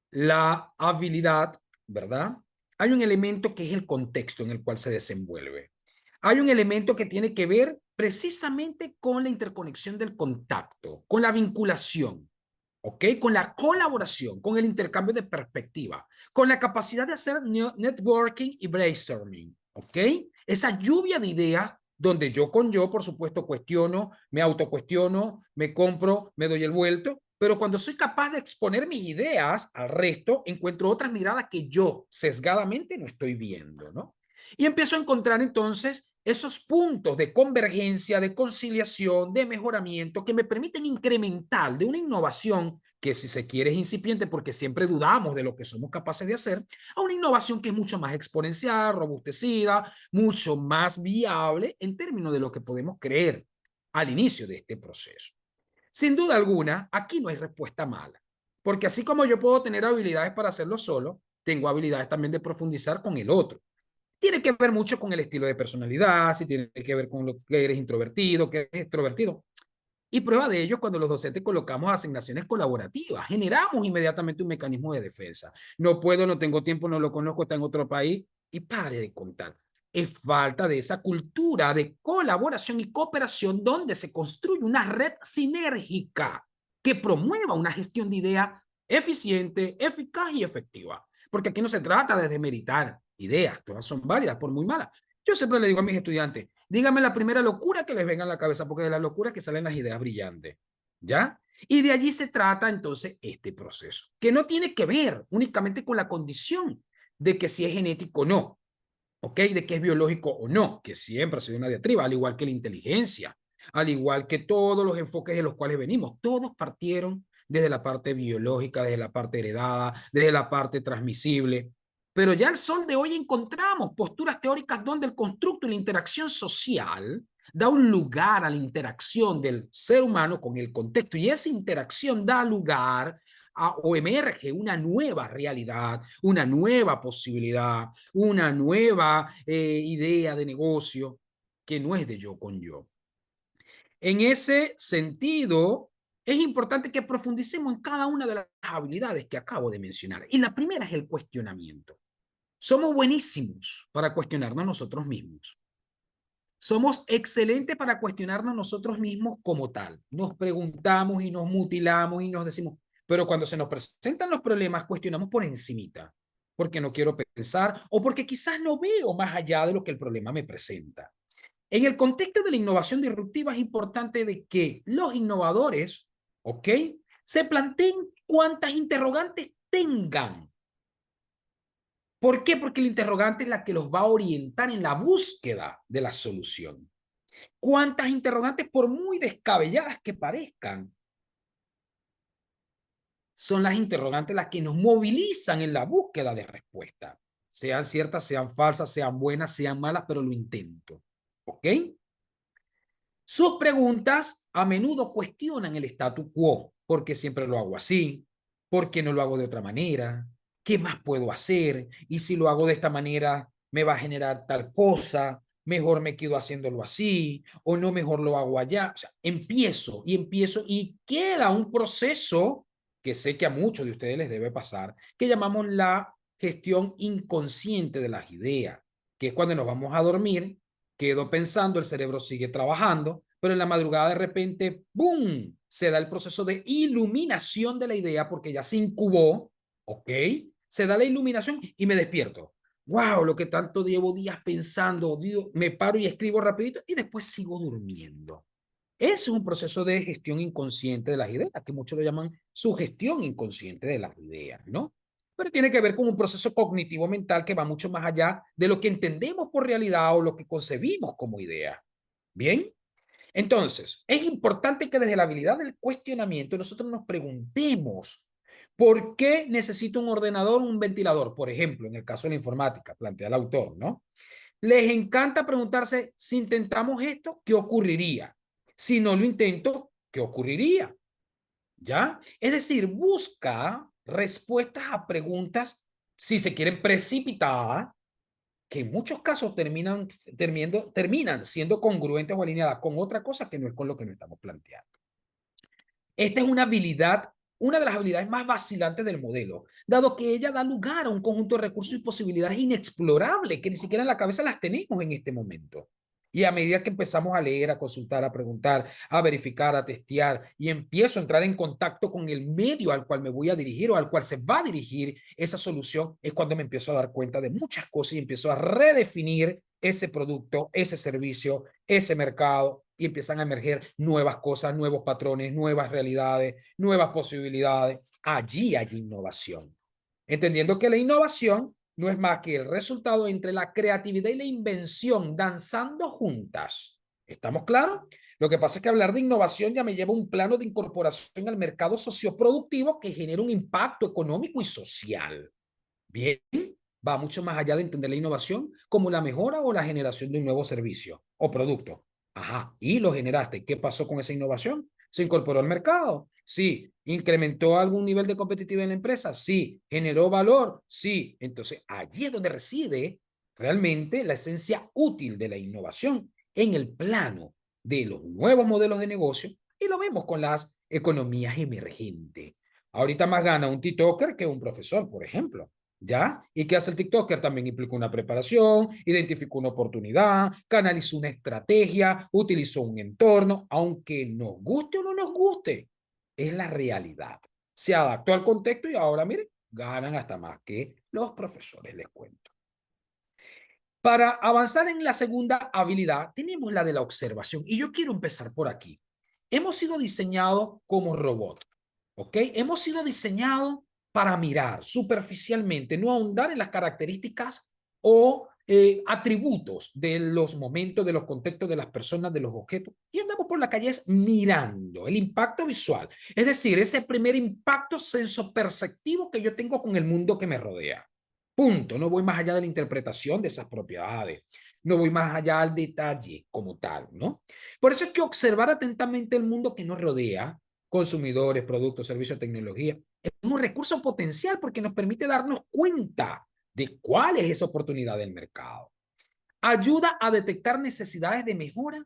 la habilidad, ¿verdad? Hay un elemento que es el contexto en el cual se desenvuelve. Hay un elemento que tiene que ver precisamente con la interconexión del contacto, con la vinculación, ¿ok? Con la colaboración, con el intercambio de perspectiva, con la capacidad de hacer networking y brainstorming, ¿ok? Esa lluvia de ideas donde yo con yo, por supuesto, cuestiono, me autocuestiono, me compro, me doy el vuelto, pero cuando soy capaz de exponer mis ideas al resto, encuentro otras miradas que yo sesgadamente no estoy viendo, ¿no? Y empiezo a encontrar entonces esos puntos de convergencia, de conciliación, de mejoramiento que me permiten incrementar de una innovación que si se quiere es incipiente porque siempre dudamos de lo que somos capaces de hacer, a una innovación que es mucho más exponencial, robustecida, mucho más viable en términos de lo que podemos creer al inicio de este proceso. Sin duda alguna, aquí no hay respuesta mala, porque así como yo puedo tener habilidades para hacerlo solo, tengo habilidades también de profundizar con el otro. Tiene que ver mucho con el estilo de personalidad, si tiene que ver con lo que eres introvertido, que eres extrovertido. Y prueba de ello cuando los docentes colocamos asignaciones colaborativas, generamos inmediatamente un mecanismo de defensa. No puedo, no tengo tiempo, no lo conozco, está en otro país y pare de contar. Es falta de esa cultura de colaboración y cooperación donde se construye una red sinérgica que promueva una gestión de ideas eficiente, eficaz y efectiva. Porque aquí no se trata de demeritar ideas, todas son válidas por muy malas. Yo siempre le digo a mis estudiantes, díganme la primera locura que les venga a la cabeza, porque de la locura que salen las ideas brillantes, ¿ya? Y de allí se trata entonces este proceso, que no tiene que ver únicamente con la condición de que si es genético o no, ¿ok? De que es biológico o no, que siempre ha sido una diatriba, al igual que la inteligencia, al igual que todos los enfoques de los cuales venimos, todos partieron desde la parte biológica, desde la parte heredada, desde la parte transmisible. Pero ya al sol de hoy encontramos posturas teóricas donde el constructo y la interacción social da un lugar a la interacción del ser humano con el contexto y esa interacción da lugar o emerge una nueva realidad, una nueva posibilidad, una nueva idea de negocio que no es de yo con yo. En ese sentido, es importante que profundicemos en cada una de las habilidades que acabo de mencionar. Y la primera es el cuestionamiento. Somos buenísimos para cuestionarnos nosotros mismos. Somos excelentes para cuestionarnos nosotros mismos como tal. Nos preguntamos y nos mutilamos y nos decimos, pero cuando se nos presentan los problemas, cuestionamos por encimita, porque no quiero pensar o porque quizás no veo más allá de lo que el problema me presenta. En el contexto de la innovación disruptiva es importante de que los innovadores, ¿ok?, se planteen cuántas interrogantes tengan. ¿Por qué? Porque el interrogante es la que los va a orientar en la búsqueda de la solución. ¿Cuántas interrogantes, por muy descabelladas que parezcan, son las interrogantes las que nos movilizan en la búsqueda de respuesta? Sean ciertas, sean falsas, sean buenas, sean malas, pero lo intento. ¿Ok? Sus preguntas a menudo cuestionan el statu quo. ¿Por qué siempre lo hago así? ¿Por qué no lo hago de otra manera? ¿Qué más puedo hacer? Y si lo hago de esta manera, me va a generar tal cosa. Mejor me quedo haciéndolo así o no, mejor lo hago allá. O sea, empiezo y queda un proceso que sé que a muchos de ustedes les debe pasar, que llamamos la gestión inconsciente de las ideas, que es cuando nos vamos a dormir, quedo pensando, el cerebro sigue trabajando, pero en la madrugada de repente, ¡boom!, se da el proceso de iluminación de la idea porque ya se incubó, ¿ok? Se da la iluminación y me despierto. ¡Wow! Lo que tanto llevo días pensando, Dios, me paro y escribo rapidito y después sigo durmiendo. Ese es un proceso de gestión inconsciente de las ideas, que muchos lo llaman sugestión inconsciente de las ideas, ¿no? Pero tiene que ver con un proceso cognitivo mental que va mucho más allá de lo que entendemos por realidad o lo que concebimos como idea. Bien, entonces, es importante que desde la habilidad del cuestionamiento nosotros nos preguntemos ¿por qué necesito un ordenador o un ventilador? Por ejemplo, en el caso de la informática, plantea el autor, ¿no? Les encanta preguntarse, si intentamos esto, ¿qué ocurriría? Si no lo intento, ¿qué ocurriría? ¿Ya? Es decir, busca respuestas a preguntas, si se quieren, precipitadas, que en muchos casos terminan siendo congruentes o alineadas con otra cosa que no es con lo que nos estamos planteando. Esta es una habilidad, una de las habilidades más vacilantes del modelo, dado que ella da lugar a un conjunto de recursos y posibilidades inexplorables que ni siquiera en la cabeza las tenemos en este momento. Y a medida que empezamos a leer, a consultar, a preguntar, a verificar, a testear, y empiezo a entrar en contacto con el medio al cual me voy a dirigir o al cual se va a dirigir esa solución, es cuando me empiezo a dar cuenta de muchas cosas y empiezo a redefinir ese producto, ese servicio, ese mercado, y empiezan a emerger nuevas cosas, nuevos patrones, nuevas realidades, nuevas posibilidades. Allí hay innovación. Entendiendo que la innovación no es más que el resultado entre la creatividad y la invención danzando juntas. ¿Estamos claros? Lo que pasa es que hablar de innovación ya me lleva a un plano de incorporación al mercado socioproductivo que genera un impacto económico y social. Bien, va mucho más allá de entender la innovación como la mejora o la generación de un nuevo servicio o producto. Ajá, y lo generaste. ¿Qué pasó con esa innovación? ¿Se incorporó al mercado? Sí. ¿Incrementó algún nivel de competitividad en la empresa? Sí. ¿Generó valor? Sí. Entonces, allí es donde reside realmente la esencia útil de la innovación en el plano de los nuevos modelos de negocio, y lo vemos con las economías emergentes. Ahorita más gana un TikToker que un profesor, por ejemplo. ¿Ya? ¿Y qué hace el TikToker? También implicó una preparación, identificó una oportunidad, canalizó una estrategia, utilizó un entorno, aunque nos guste o no nos guste, es la realidad. Se adaptó al contexto y ahora, miren, ganan hasta más que los profesores, les cuento. Para avanzar en la segunda habilidad, tenemos la de la observación. Y yo quiero empezar por aquí. Hemos sido diseñados como robots, ¿ok? Hemos sido diseñados para mirar superficialmente, no ahondar en las características o atributos de los momentos, de los contextos, de las personas, de los objetos. Y andamos por la calle mirando el impacto visual. Es decir, ese primer impacto sensoperceptivo que yo tengo con el mundo que me rodea. Punto. No voy más allá de la interpretación de esas propiedades. No voy más allá al detalle como tal, ¿no? Por eso es que observar atentamente el mundo que nos rodea, consumidores, productos, servicios, tecnología, Es un recurso potencial porque nos permite darnos cuenta de cuál es esa oportunidad del mercado. Ayuda a detectar necesidades de mejora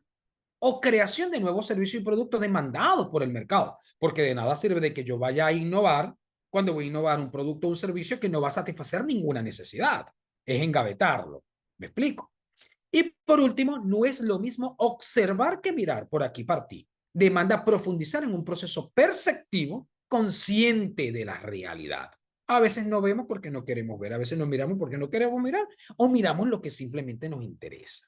o creación de nuevos servicios y productos demandados por el mercado, porque de nada sirve de que yo vaya a innovar cuando voy a innovar un producto o un servicio que no va a satisfacer ninguna necesidad. Es engavetarlo. ¿Me explico? Y por último, no es lo mismo observar que mirar. Por aquí partí. Demanda profundizar en un proceso perceptivo consciente de la realidad. A veces no vemos porque no queremos ver, a veces no miramos porque no queremos mirar, o miramos lo que simplemente nos interesa.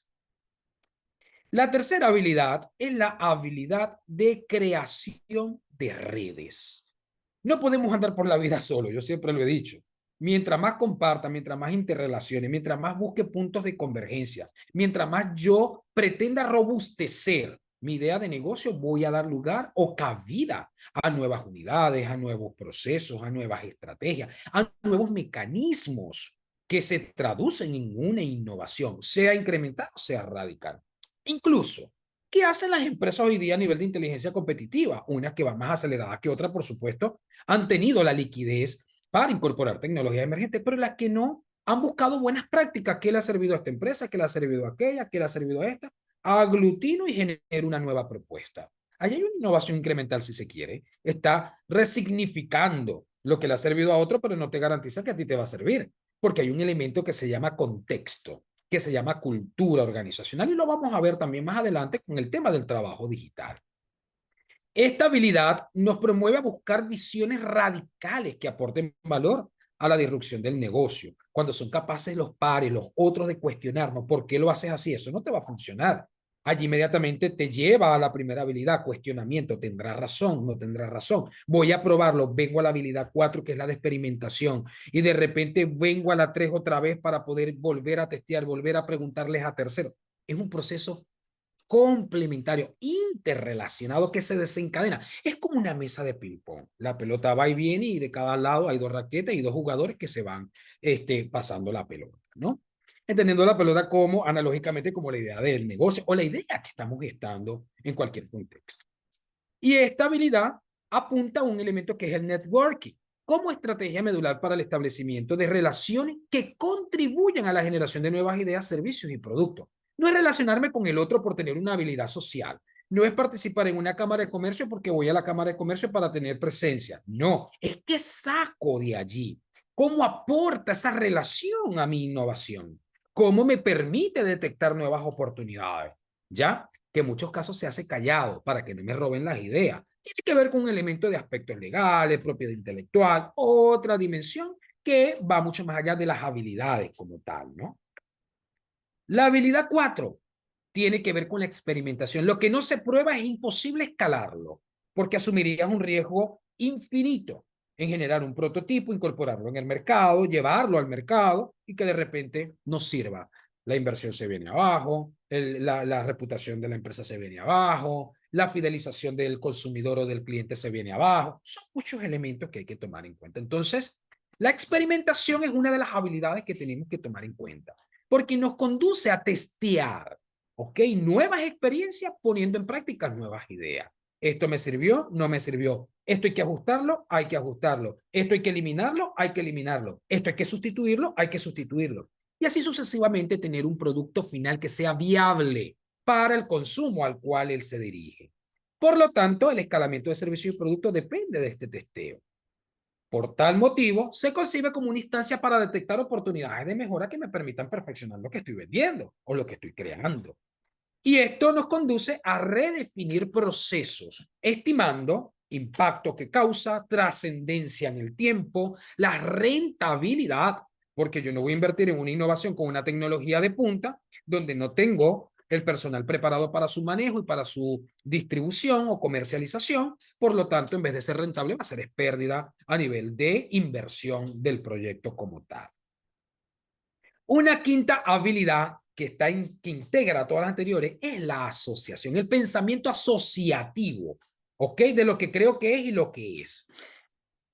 La tercera habilidad es la habilidad de creación de redes. No podemos andar por la vida solo, yo siempre lo he dicho. Mientras más comparta, mientras más interrelacione, mientras más busque puntos de convergencia, mientras más yo pretenda robustecer mi idea de negocio, voy a dar lugar o cabida a nuevas unidades, a nuevos procesos, a nuevas estrategias, a nuevos mecanismos que se traducen en una innovación, sea incremental o sea radical. Incluso, ¿qué hacen las empresas hoy día a nivel de inteligencia competitiva? Unas que van más aceleradas que otras, por supuesto, han tenido la liquidez para incorporar tecnologías emergentes, pero las que no han buscado buenas prácticas. ¿Qué le ha servido a esta empresa? ¿Qué le ha servido a aquella? ¿Qué le ha servido a esta? Aglutino y genero una nueva propuesta. Allí hay una innovación incremental, si se quiere. Está resignificando lo que le ha servido a otro, pero no te garantiza que a ti te va a servir, porque hay un elemento que se llama contexto, que se llama cultura organizacional, y lo vamos a ver también más adelante con el tema del trabajo digital. Esta habilidad nos promueve a buscar visiones radicales que aporten valor a la disrupción del negocio. Cuando son capaces los pares, los otros, de cuestionarnos por qué lo haces así, eso no te va a funcionar. Allí inmediatamente te lleva a la primera habilidad, cuestionamiento. ¿Tendrá razón? ¿No tendrá razón? Voy a probarlo. Vengo a la habilidad 4, que es la de experimentación, y de repente vengo a la 3 otra vez para poder volver a testear, volver a preguntarles a terceros. Es un proceso complementario, interrelacionado, que se desencadena. Es como una mesa de ping-pong. La pelota va y viene y de cada lado hay dos raquetas y dos jugadores que se van pasando la pelota, ¿no? Entendiendo la pelota como, analógicamente, como la idea del negocio o la idea que estamos gestando en cualquier contexto. Y esta habilidad apunta a un elemento que es el networking, como estrategia medular para el establecimiento de relaciones que contribuyan a la generación de nuevas ideas, servicios y productos. No es relacionarme con el otro por tener una habilidad social. No es participar en una cámara de comercio porque voy a la cámara de comercio para tener presencia. No, es que saco de allí. ¿Cómo aporta esa relación a mi innovación? ¿Cómo me permite detectar nuevas oportunidades? ¿Ya? Que en muchos casos se hace callado para que no me roben las ideas. Tiene que ver con un elemento de aspectos legales, propiedad intelectual, otra dimensión que va mucho más allá de las habilidades como tal, ¿no? La habilidad 4 tiene que ver con la experimentación. Lo que no se prueba es imposible escalarlo, porque asumirías un riesgo infinito en generar un prototipo, incorporarlo en el mercado, llevarlo al mercado y que de repente no sirva. La inversión se viene abajo, la reputación de la empresa se viene abajo, la fidelización del consumidor o del cliente se viene abajo. Son muchos elementos que hay que tomar en cuenta. Entonces, la experimentación es una de las habilidades que tenemos que tomar en cuenta, porque nos conduce a testear, ¿ok? Nuevas experiencias poniendo en práctica nuevas ideas. ¿Esto me sirvió? ¿No me sirvió? ¿Esto hay que ajustarlo? Hay que ajustarlo. ¿Esto hay que eliminarlo? Hay que eliminarlo. ¿Esto hay que sustituirlo? Hay que sustituirlo. Y así sucesivamente tener un producto final que sea viable para el consumo al cual él se dirige. Por lo tanto, el escalamiento de servicios y productos depende de este testeo. Por tal motivo, se concibe como una instancia para detectar oportunidades de mejora que me permitan perfeccionar lo que estoy vendiendo o lo que estoy creando. Y esto nos conduce a redefinir procesos, estimando impacto que causa, trascendencia en el tiempo, la rentabilidad, porque yo no voy a invertir en una innovación con una tecnología de punta donde no tengo el personal preparado para su manejo y para su distribución o comercialización. Por lo tanto, en vez de ser rentable, va a ser pérdida a nivel de inversión del proyecto como tal. Una quinta habilidad que integra a todas las anteriores es la asociación, el pensamiento asociativo, ¿ok? De lo que creo que es y lo que es.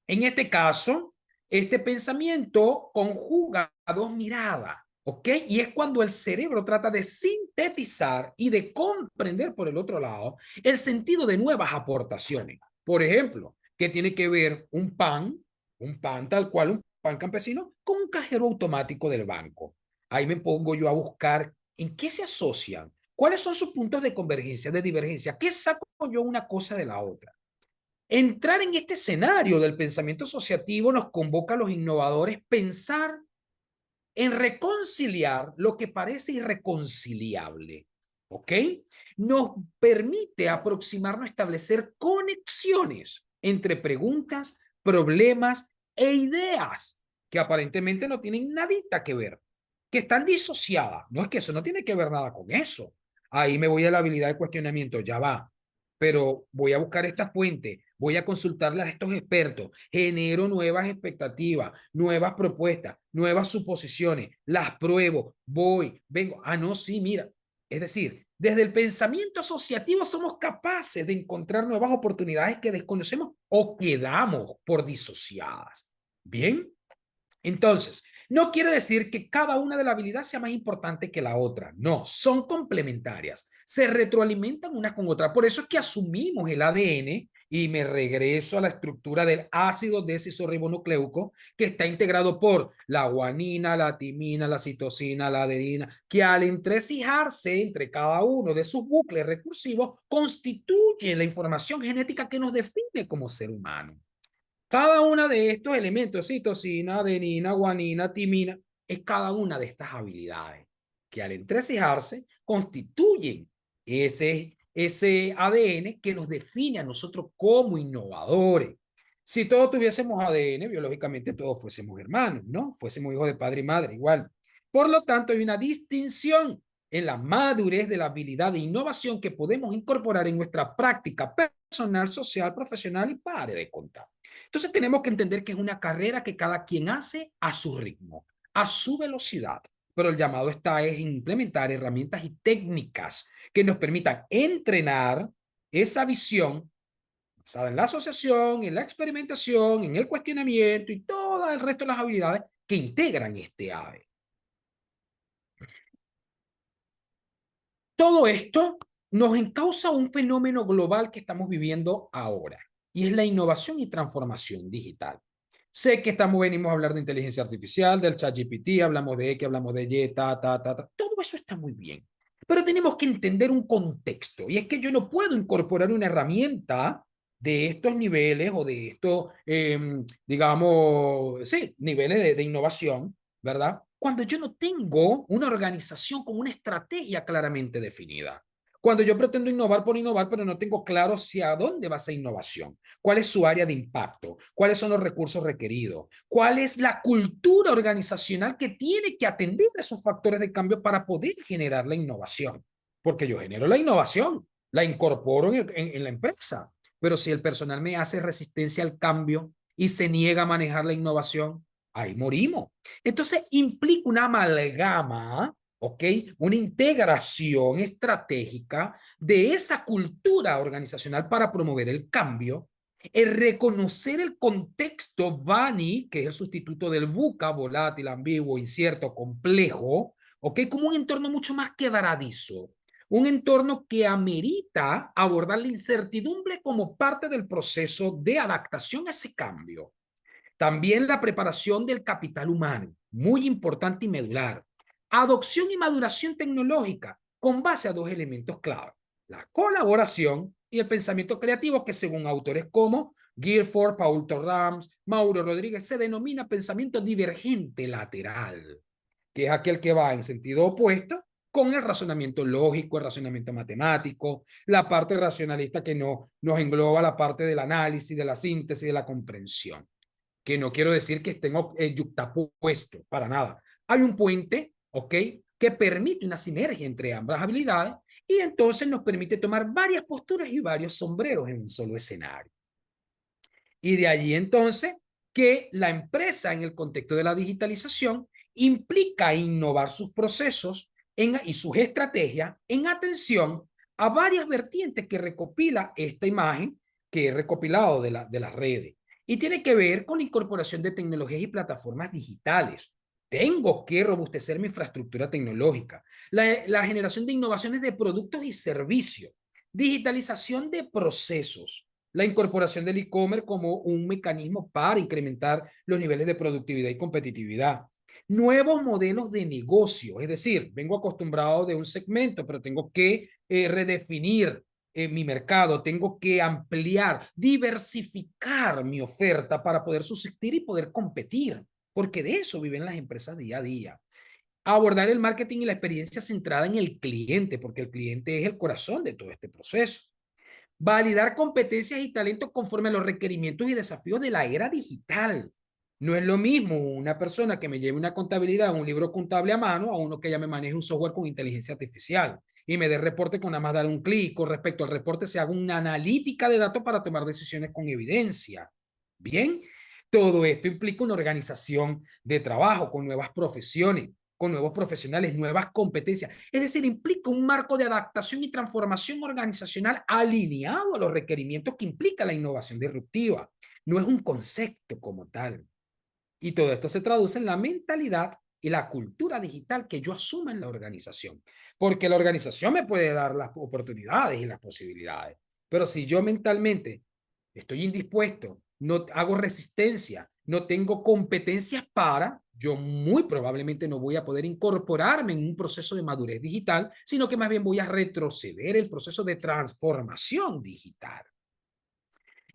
En este caso, este pensamiento conjuga dos miradas, ¿ok? Y es cuando el cerebro trata de sintetizar y de comprender por el otro lado el sentido de nuevas aportaciones. Por ejemplo, ¿qué tiene que ver un pan un pan tal cual, un pan campesino, con un cajero automático del banco. Ahí me pongo yo a buscar en qué se asocian, cuáles son sus puntos de convergencia, de divergencia, qué saco yo una cosa de la otra. Entrar en este escenario del pensamiento asociativo nos convoca a los innovadores pensar en reconciliar lo que parece irreconciliable, ¿ok? Nos permite aproximarnos a establecer conexiones entre preguntas, problemas e ideas que aparentemente no tienen nadita que ver, que están disociadas. No es que eso no tiene que ver nada con eso. Ahí me voy a la habilidad de cuestionamiento, ya va. Pero voy a buscar esta fuente, voy a consultarle a estos expertos, genero nuevas expectativas, nuevas propuestas, nuevas suposiciones, las pruebo, voy, vengo. Ah, no, sí, mira. Es decir, desde el pensamiento asociativo somos capaces de encontrar nuevas oportunidades que desconocemos o quedamos por disociadas. Bien, entonces, no quiere decir que cada una de las habilidades sea más importante que la otra. No, son complementarias. Se retroalimentan una con otra. Por eso es que asumimos el ADN y me regreso a la estructura del ácido desoxirribonucleico que está integrado por la guanina, la timina, la citosina, la adenina, que al entresijarse entre cada uno de sus bucles recursivos constituyen la información genética que nos define como ser humano. Cada uno de estos elementos, citosina, adenina, guanina, timina, es cada una de estas habilidades que al entresijarse constituyen ese ADN que nos define a nosotros como innovadores. Si todos tuviésemos ADN, biológicamente todos fuésemos hermanos, ¿no? Fuésemos hijos de padre y madre, igual. Por lo tanto, hay una distinción en la madurez de la habilidad de innovación que podemos incorporar en nuestra práctica personal, social, profesional y pare de contar. Entonces tenemos que entender que es una carrera que cada quien hace a su ritmo, a su velocidad, pero el llamado está es implementar herramientas y técnicas que nos permitan entrenar esa visión basada en la asociación, en la experimentación, en el cuestionamiento y todo el resto de las habilidades que integran este AVE. Todo esto nos encausa un fenómeno global que estamos viviendo ahora, y es la innovación y transformación digital. Sé que venimos a hablar de inteligencia artificial, del ChatGPT, hablamos de X, hablamos de Y, todo eso está muy bien. Pero tenemos que entender un contexto, y es que yo no puedo incorporar una herramienta de estos niveles o de estos, digamos, sí, niveles de innovación, ¿verdad? Cuando yo no tengo una organización con una estrategia claramente definida. Cuando yo pretendo innovar por innovar, pero no tengo claro hacia dónde va esa innovación, cuál es su área de impacto, cuáles son los recursos requeridos, cuál es la cultura organizacional que tiene que atender a esos factores de cambio para poder generar la innovación. Porque yo genero la innovación, la incorporo en la empresa, pero si el personal me hace resistencia al cambio y se niega a manejar la innovación, ahí morimos. Entonces implica una amalgama, ¿ok? Una integración estratégica de esa cultura organizacional para promover el cambio, el reconocer el contexto VANI, que es el sustituto del VUCA, volátil, ambiguo, incierto, complejo, ¿ok? Como un entorno mucho más quebradizo, un entorno que amerita abordar la incertidumbre como parte del proceso de adaptación a ese cambio. También la preparación del capital humano, muy importante y medular. Adopción y maduración tecnológica con base a dos elementos clave: la colaboración y el pensamiento creativo, que según autores como Guilford, Paul Torrams, Mauro Rodríguez, se denomina pensamiento divergente lateral, que es aquel que va en sentido opuesto con el razonamiento lógico, el razonamiento matemático, la parte racionalista que nos engloba la parte del análisis, de la síntesis, de la comprensión. Que no quiero decir que estén yuxtapuestos, para nada. Hay un puente, ¿ok?, que permite una sinergia entre ambas habilidades y entonces nos permite tomar varias posturas y varios sombreros en un solo escenario. Y de allí entonces que la empresa en el contexto de la digitalización implica innovar sus procesos y sus estrategias en atención a varias vertientes que recopila esta imagen que he recopilado de las redes. Y tiene que ver con la incorporación de tecnologías y plataformas digitales. Tengo que robustecer mi infraestructura tecnológica, la generación de innovaciones de productos y servicios, digitalización de procesos, la incorporación del e-commerce como un mecanismo para incrementar los niveles de productividad y competitividad. Nuevos modelos de negocio, es decir, vengo acostumbrado de un segmento, pero tengo que redefinir mi mercado, tengo que ampliar, diversificar mi oferta para poder subsistir y poder competir, porque de eso viven las empresas día a día. Abordar el marketing y la experiencia centrada en el cliente, porque el cliente es el corazón de todo este proceso. Validar competencias y talentos conforme a los requerimientos y desafíos de la era digital. No es lo mismo una persona que me lleve una contabilidad, un libro contable a mano, a uno que ya me maneje un software con inteligencia artificial y me dé reporte con nada más dar un clic. Con respecto al reporte, se haga una analítica de datos para tomar decisiones con evidencia. Bien, todo esto implica una organización de trabajo con nuevas profesiones, con nuevos profesionales, nuevas competencias. Es decir, implica un marco de adaptación y transformación organizacional alineado a los requerimientos que implica la innovación disruptiva. No es un concepto como tal. Y todo esto se traduce en la mentalidad y la cultura digital que yo asuma en la organización. Porque la organización me puede dar las oportunidades y las posibilidades. Pero si yo mentalmente estoy indispuesto, no hago resistencia, no tengo competencias para, yo muy probablemente no voy a poder incorporarme en un proceso de madurez digital, sino que más bien voy a retroceder el proceso de transformación digital.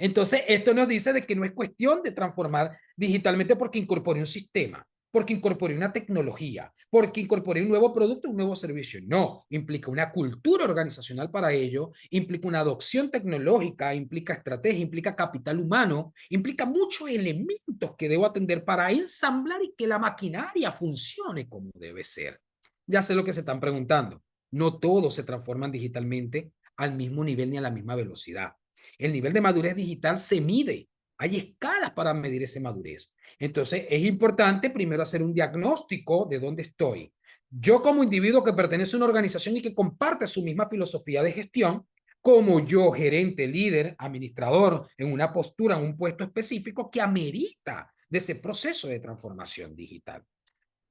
Entonces, esto nos dice de que no es cuestión de transformar digitalmente porque incorpore un sistema, porque incorpore una tecnología, porque incorpore un nuevo producto, un nuevo servicio. No, implica una cultura organizacional para ello, implica una adopción tecnológica, implica estrategia, implica capital humano, implica muchos elementos que debo atender para ensamblar y que la maquinaria funcione como debe ser. Ya sé lo que se están preguntando. No todos se transforman digitalmente al mismo nivel ni a la misma velocidad. El nivel de madurez digital se mide. Hay escalas para medir esa madurez. Entonces, es importante primero hacer un diagnóstico de dónde estoy. Yo como individuo que pertenece a una organización y que comparte su misma filosofía de gestión, como yo, gerente, líder, administrador, en una postura, en un puesto específico que amerita de ese proceso de transformación digital.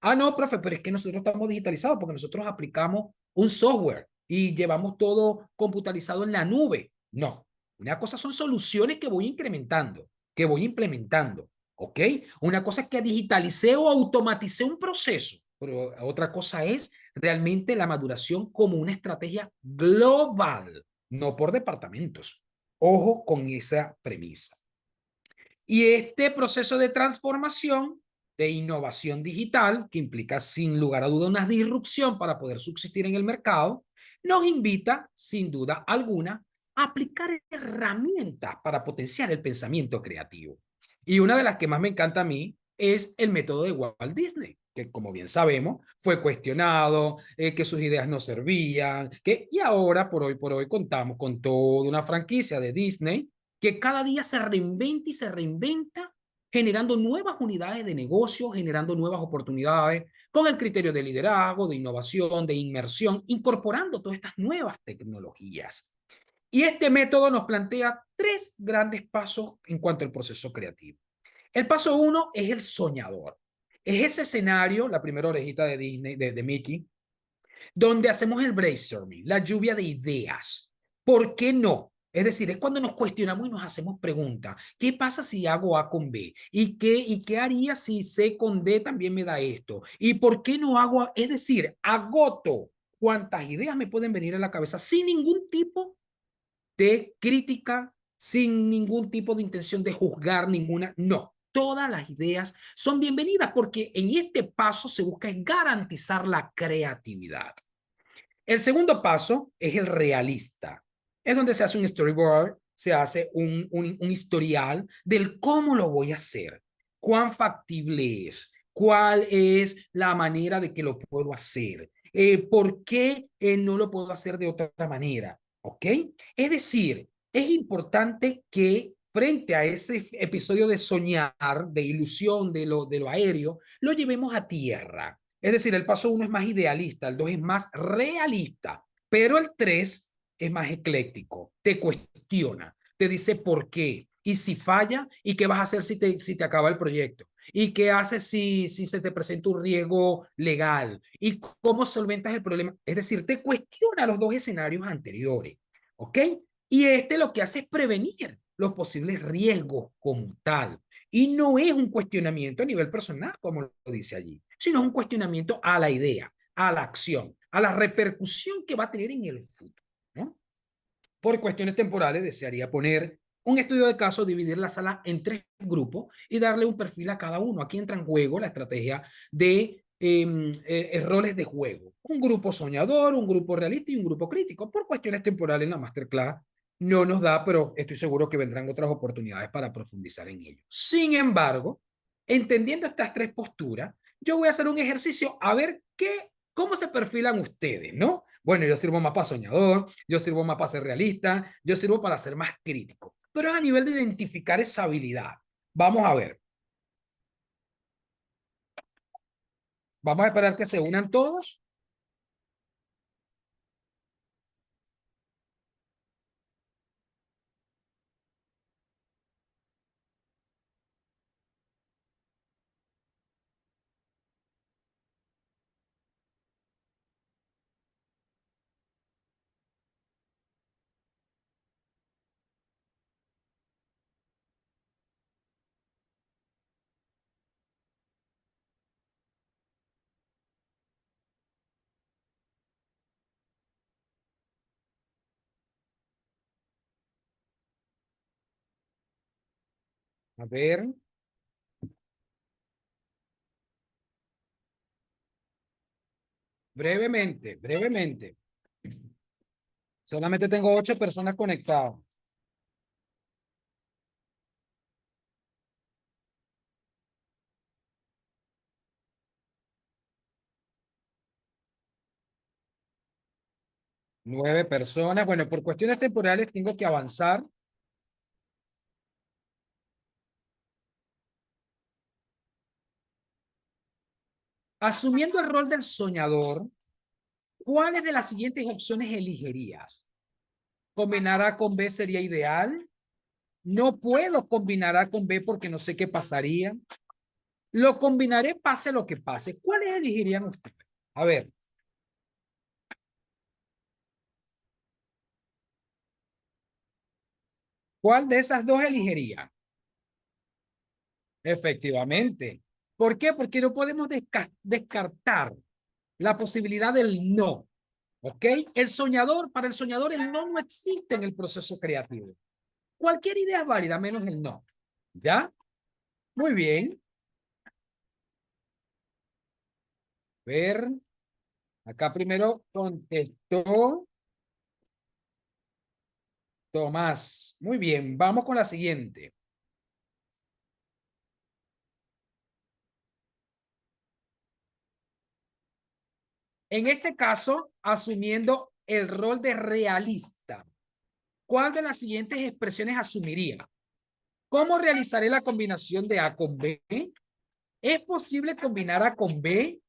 Ah, no, profe, pero es que nosotros estamos digitalizados porque nosotros aplicamos un software y llevamos todo computarizado en la nube. No, una cosa son soluciones que voy incrementando, que voy implementando, ¿ok? Una cosa es que digitalicé o automaticé un proceso, pero otra cosa es realmente la maduración como una estrategia global, no por departamentos. Ojo con esa premisa. Y este proceso de transformación, de innovación digital, que implica sin lugar a duda una disrupción para poder subsistir en el mercado, nos invita, sin duda alguna, a aplicar herramientas para potenciar el pensamiento creativo. Y una de las que más me encanta a mí es el método de Walt Disney, que como bien sabemos fue cuestionado, que sus ideas no servían, y ahora por hoy contamos con toda una franquicia de Disney que cada día se reinventa y se reinventa, generando nuevas unidades de negocio, generando nuevas oportunidades, con el criterio de liderazgo, de innovación, de inmersión, incorporando todas estas nuevas tecnologías. Y este método nos plantea 3 grandes pasos en cuanto al proceso creativo. El paso 1 es el soñador. Es ese escenario, la primera orejita de Disney, de Mickey, donde hacemos el brainstorming, la lluvia de ideas. ¿Por qué no? Es decir, es cuando nos cuestionamos y nos hacemos preguntas. ¿Qué pasa si hago A con B? ¿Y qué haría si C con D también me da esto? ¿Y por qué no hago A? Es decir, agoto cuántas ideas me pueden venir a la cabeza sin ningún tipo de crítica, sin ningún tipo de intención de juzgar ninguna. No, todas las ideas son bienvenidas porque en este paso se busca garantizar la creatividad. El segundo paso es el realista. Es donde se hace un storyboard, se hace un historial del cómo lo voy a hacer, cuán factible es, cuál es la manera de que lo puedo hacer, por qué no lo puedo hacer de otra manera, ¿ok? Es decir, es importante que frente a ese episodio de soñar, de ilusión, de lo aéreo, lo llevemos a tierra. Es decir, el paso 1 es más idealista, el 2 es más realista, pero el 3 es más ecléctico, te cuestiona, te dice por qué, y si falla, y qué vas a hacer si te acaba el proyecto, y qué haces si se te presenta un riesgo legal, y cómo solventas el problema. Es decir, te cuestiona los 2 escenarios anteriores, ¿ok? Y este lo que hace es prevenir los posibles riesgos como tal. Y no es un cuestionamiento a nivel personal, como lo dice allí, sino es un cuestionamiento a la idea, a la acción, a la repercusión que va a tener en el futuro, ¿no? Por cuestiones temporales, desearía poner un estudio de caso, dividir la sala en 3 grupos y darle un perfil a cada uno. Aquí entra en juego la estrategia de roles de juego. Un grupo soñador, un grupo realista y un grupo crítico. Por cuestiones temporales en la masterclass no nos da, pero estoy seguro que vendrán otras oportunidades para profundizar en ello. Sin embargo, entendiendo estas 3 posturas, yo voy a hacer un ejercicio a ver cómo se perfilan ustedes, ¿no? Bueno, yo sirvo más para soñador, yo sirvo más para ser realista, yo sirvo para ser más crítico. Pero a nivel de identificar esa habilidad, vamos a ver. Vamos a esperar que se unan todos. A ver. Brevemente, brevemente. Solamente tengo 8 personas conectadas. Nueve personas. Bueno, por cuestiones temporales tengo que avanzar. Asumiendo el rol del soñador, ¿cuáles de las siguientes opciones elegirías? ¿Combinar A con B sería ideal? No puedo combinar A con B porque no sé qué pasaría. Lo combinaré pase lo que pase. ¿Cuáles elegirían ustedes? A ver. ¿Cuál de esas dos elegirían? Efectivamente. ¿Por qué? Porque no podemos descartar la posibilidad del no. ¿Ok? El soñador, para el soñador, el no existe en el proceso creativo. Cualquier idea es válida, menos el no. ¿Ya? Muy bien. A ver. Acá primero contestó Tomás. Muy bien. Vamos con la siguiente. En este caso, asumiendo el rol de realista, ¿cuál de las siguientes expresiones asumiría? ¿Cómo realizaré la combinación de A con B? ¿Es posible combinar A con B?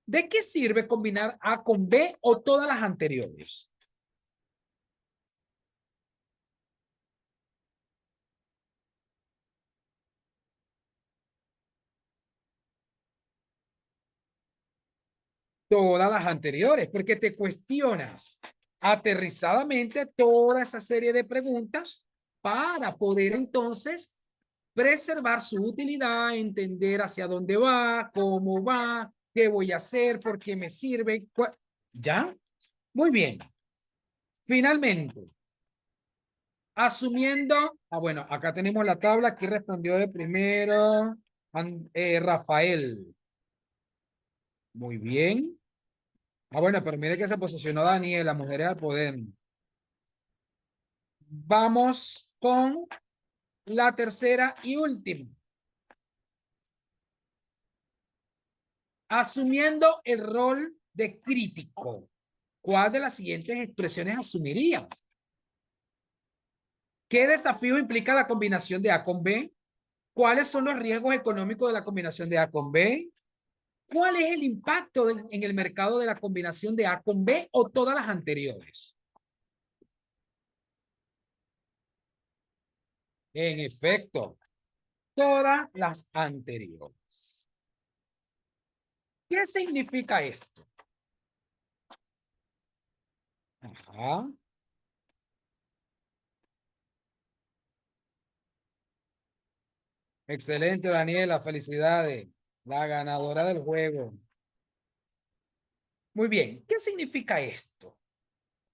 ¿De qué sirve combinar A con B o todas las anteriores? Todas las anteriores, porque te cuestionas aterrizadamente toda esa serie de preguntas para poder entonces preservar su utilidad, entender hacia dónde va, cómo va, qué voy a hacer, por qué me sirve. ¿Ya? Muy bien. Finalmente, asumiendo, bueno, acá tenemos la tabla, aquí respondió de primero Rafael. Muy bien. Bueno, pero mire que se posicionó Daniel, las mujeres al poder. Vamos con la tercera y última. Asumiendo el rol de crítico, ¿cuál de las siguientes expresiones asumiría? ¿Qué desafío implica la combinación de A con B? ¿Cuáles son los riesgos económicos de la combinación de A con B? ¿Cuál es el impacto en el mercado de la combinación de A con B o todas las anteriores? En efecto, todas las anteriores. ¿Qué significa esto? Ajá. Excelente, Daniela, felicidades. La ganadora del juego. Muy bien, ¿qué significa esto?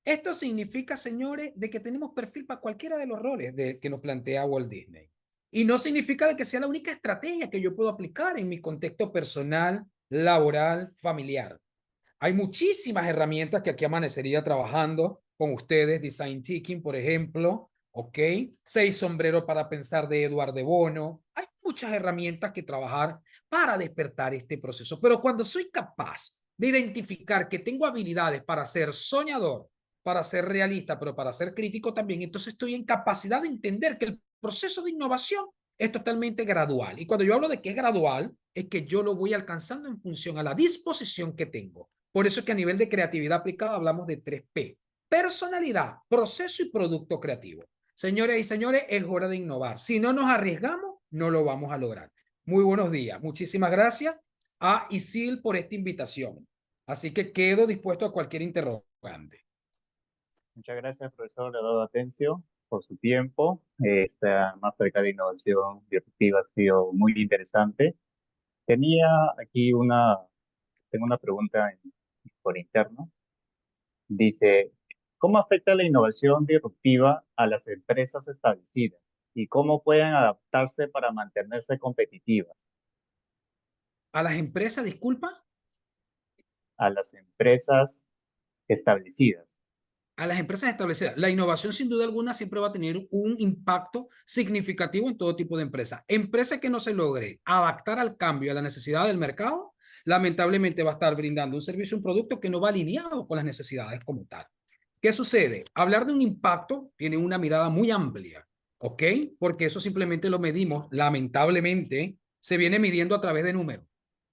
Esto significa, señores, de que tenemos perfil para cualquiera de los roles que nos plantea Walt Disney. Y no significa de que sea la única estrategia que yo puedo aplicar en mi contexto personal, laboral, familiar. Hay muchísimas herramientas que aquí amanecería trabajando con ustedes. Design Thinking, por ejemplo. ¿Ok? 6 sombreros para pensar de Eduardo de Bono. Hay muchas herramientas que trabajar para despertar este proceso. Pero cuando soy capaz de identificar que tengo habilidades para ser soñador, para ser realista, pero para ser crítico también, entonces estoy en capacidad de entender que el proceso de innovación es totalmente gradual. Y cuando yo hablo de que es gradual, es que yo lo voy alcanzando en función a la disposición que tengo. Por eso es que a nivel de creatividad aplicada hablamos de 3P. Personalidad, proceso y producto creativo. Señores y señores, es hora de innovar. Si no nos arriesgamos, no lo vamos a lograr. Muy buenos días. Muchísimas gracias a Isil por esta invitación. Así que quedo dispuesto a cualquier interrogante. Muchas gracias, profesor Eduardo Atencio, por su tiempo. Esta Masterclass de Innovación Disruptiva ha sido muy interesante. Aquí tengo una pregunta por interno. Dice, ¿cómo afecta la innovación disruptiva a las empresas establecidas? ¿Y cómo pueden adaptarse para mantenerse competitivas? A las empresas, disculpa. A las empresas establecidas. A las empresas establecidas. La innovación, sin duda alguna, siempre va a tener un impacto significativo en todo tipo de empresas. Empresa que no se logre adaptar al cambio, a la necesidad del mercado, lamentablemente va a estar brindando un servicio, un producto que no va alineado con las necesidades como tal. ¿Qué sucede? Hablar de un impacto tiene una mirada muy amplia, ¿ok? Porque eso simplemente lo medimos, lamentablemente, se viene midiendo a través de números,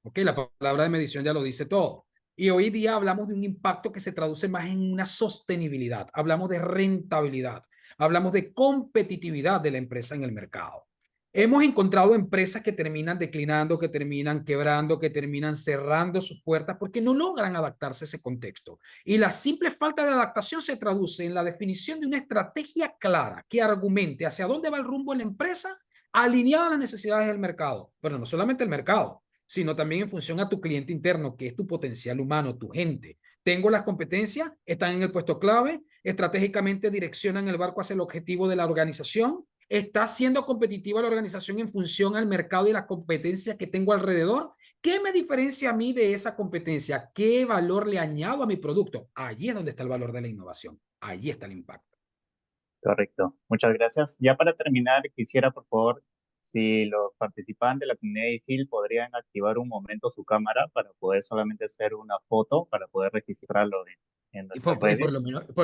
¿ok? La palabra de medición ya lo dice todo. Y hoy día hablamos de un impacto que se traduce más en una sostenibilidad, hablamos de rentabilidad, hablamos de competitividad de la empresa en el mercado. Hemos encontrado empresas que terminan declinando, que terminan quebrando, que terminan cerrando sus puertas porque no logran adaptarse a ese contexto. Y la simple falta de adaptación se traduce en la definición de una estrategia clara que argumente hacia dónde va el rumbo de la empresa alineada a las necesidades del mercado, pero no solamente el mercado, sino también en función a tu cliente interno, que es tu potencial humano, tu gente. Tengo las competencias, están en el puesto clave, estratégicamente direccionan el barco hacia el objetivo de la organización, está siendo competitiva la organización en función al mercado y la competencia que tengo alrededor. ¿Qué me diferencia a mí de esa competencia? ¿Qué valor le añado a mi producto? Allí es donde está el valor de la innovación. Allí está el impacto. Correcto. Muchas gracias. Ya para terminar, quisiera, por favor, si los participantes de la comunidad de ISIL podrían activar un momento su cámara para poder solamente hacer una foto, para poder registrarlo en Y nuestras por redes.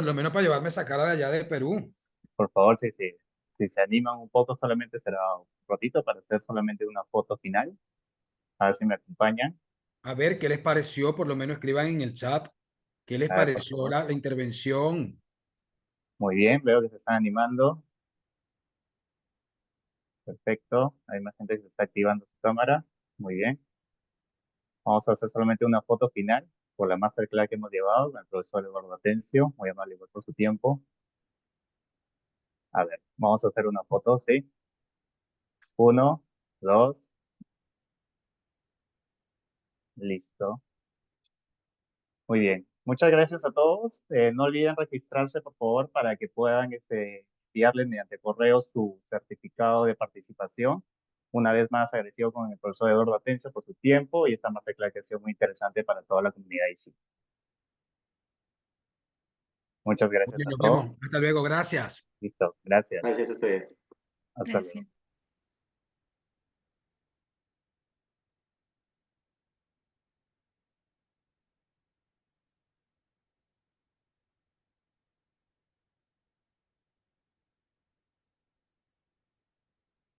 lo menos para llevarme esa cara de allá de Perú. Por favor, si se animan un poco, solamente será un ratito para hacer solamente una foto final. A ver si me acompañan. A ver qué les pareció, por lo menos escriban en el chat qué les A ver, por pareció favor. la intervención. Muy bien, veo que se están animando. Perfecto. Hay más gente que se está activando su cámara. Muy bien. Vamos a hacer solamente una foto final por la masterclass que hemos llevado con el profesor Eduardo Atencio. Muy amable por su tiempo. A ver, vamos a hacer una foto, ¿sí? 1, 2. Listo. Muy bien. Muchas gracias a todos. No olviden registrarse, por favor, para que puedan enviarles mediante correo su certificado de participación. Una vez más, agradecido con el profesor Eduardo Atencio por su tiempo y esta masterclass que ha sido muy interesante para toda la comunidad ICI. Muchas gracias a Nos todos. vemos. Hasta luego. Gracias. Listo. Gracias. Gracias a ustedes. Hasta luego. Gracias.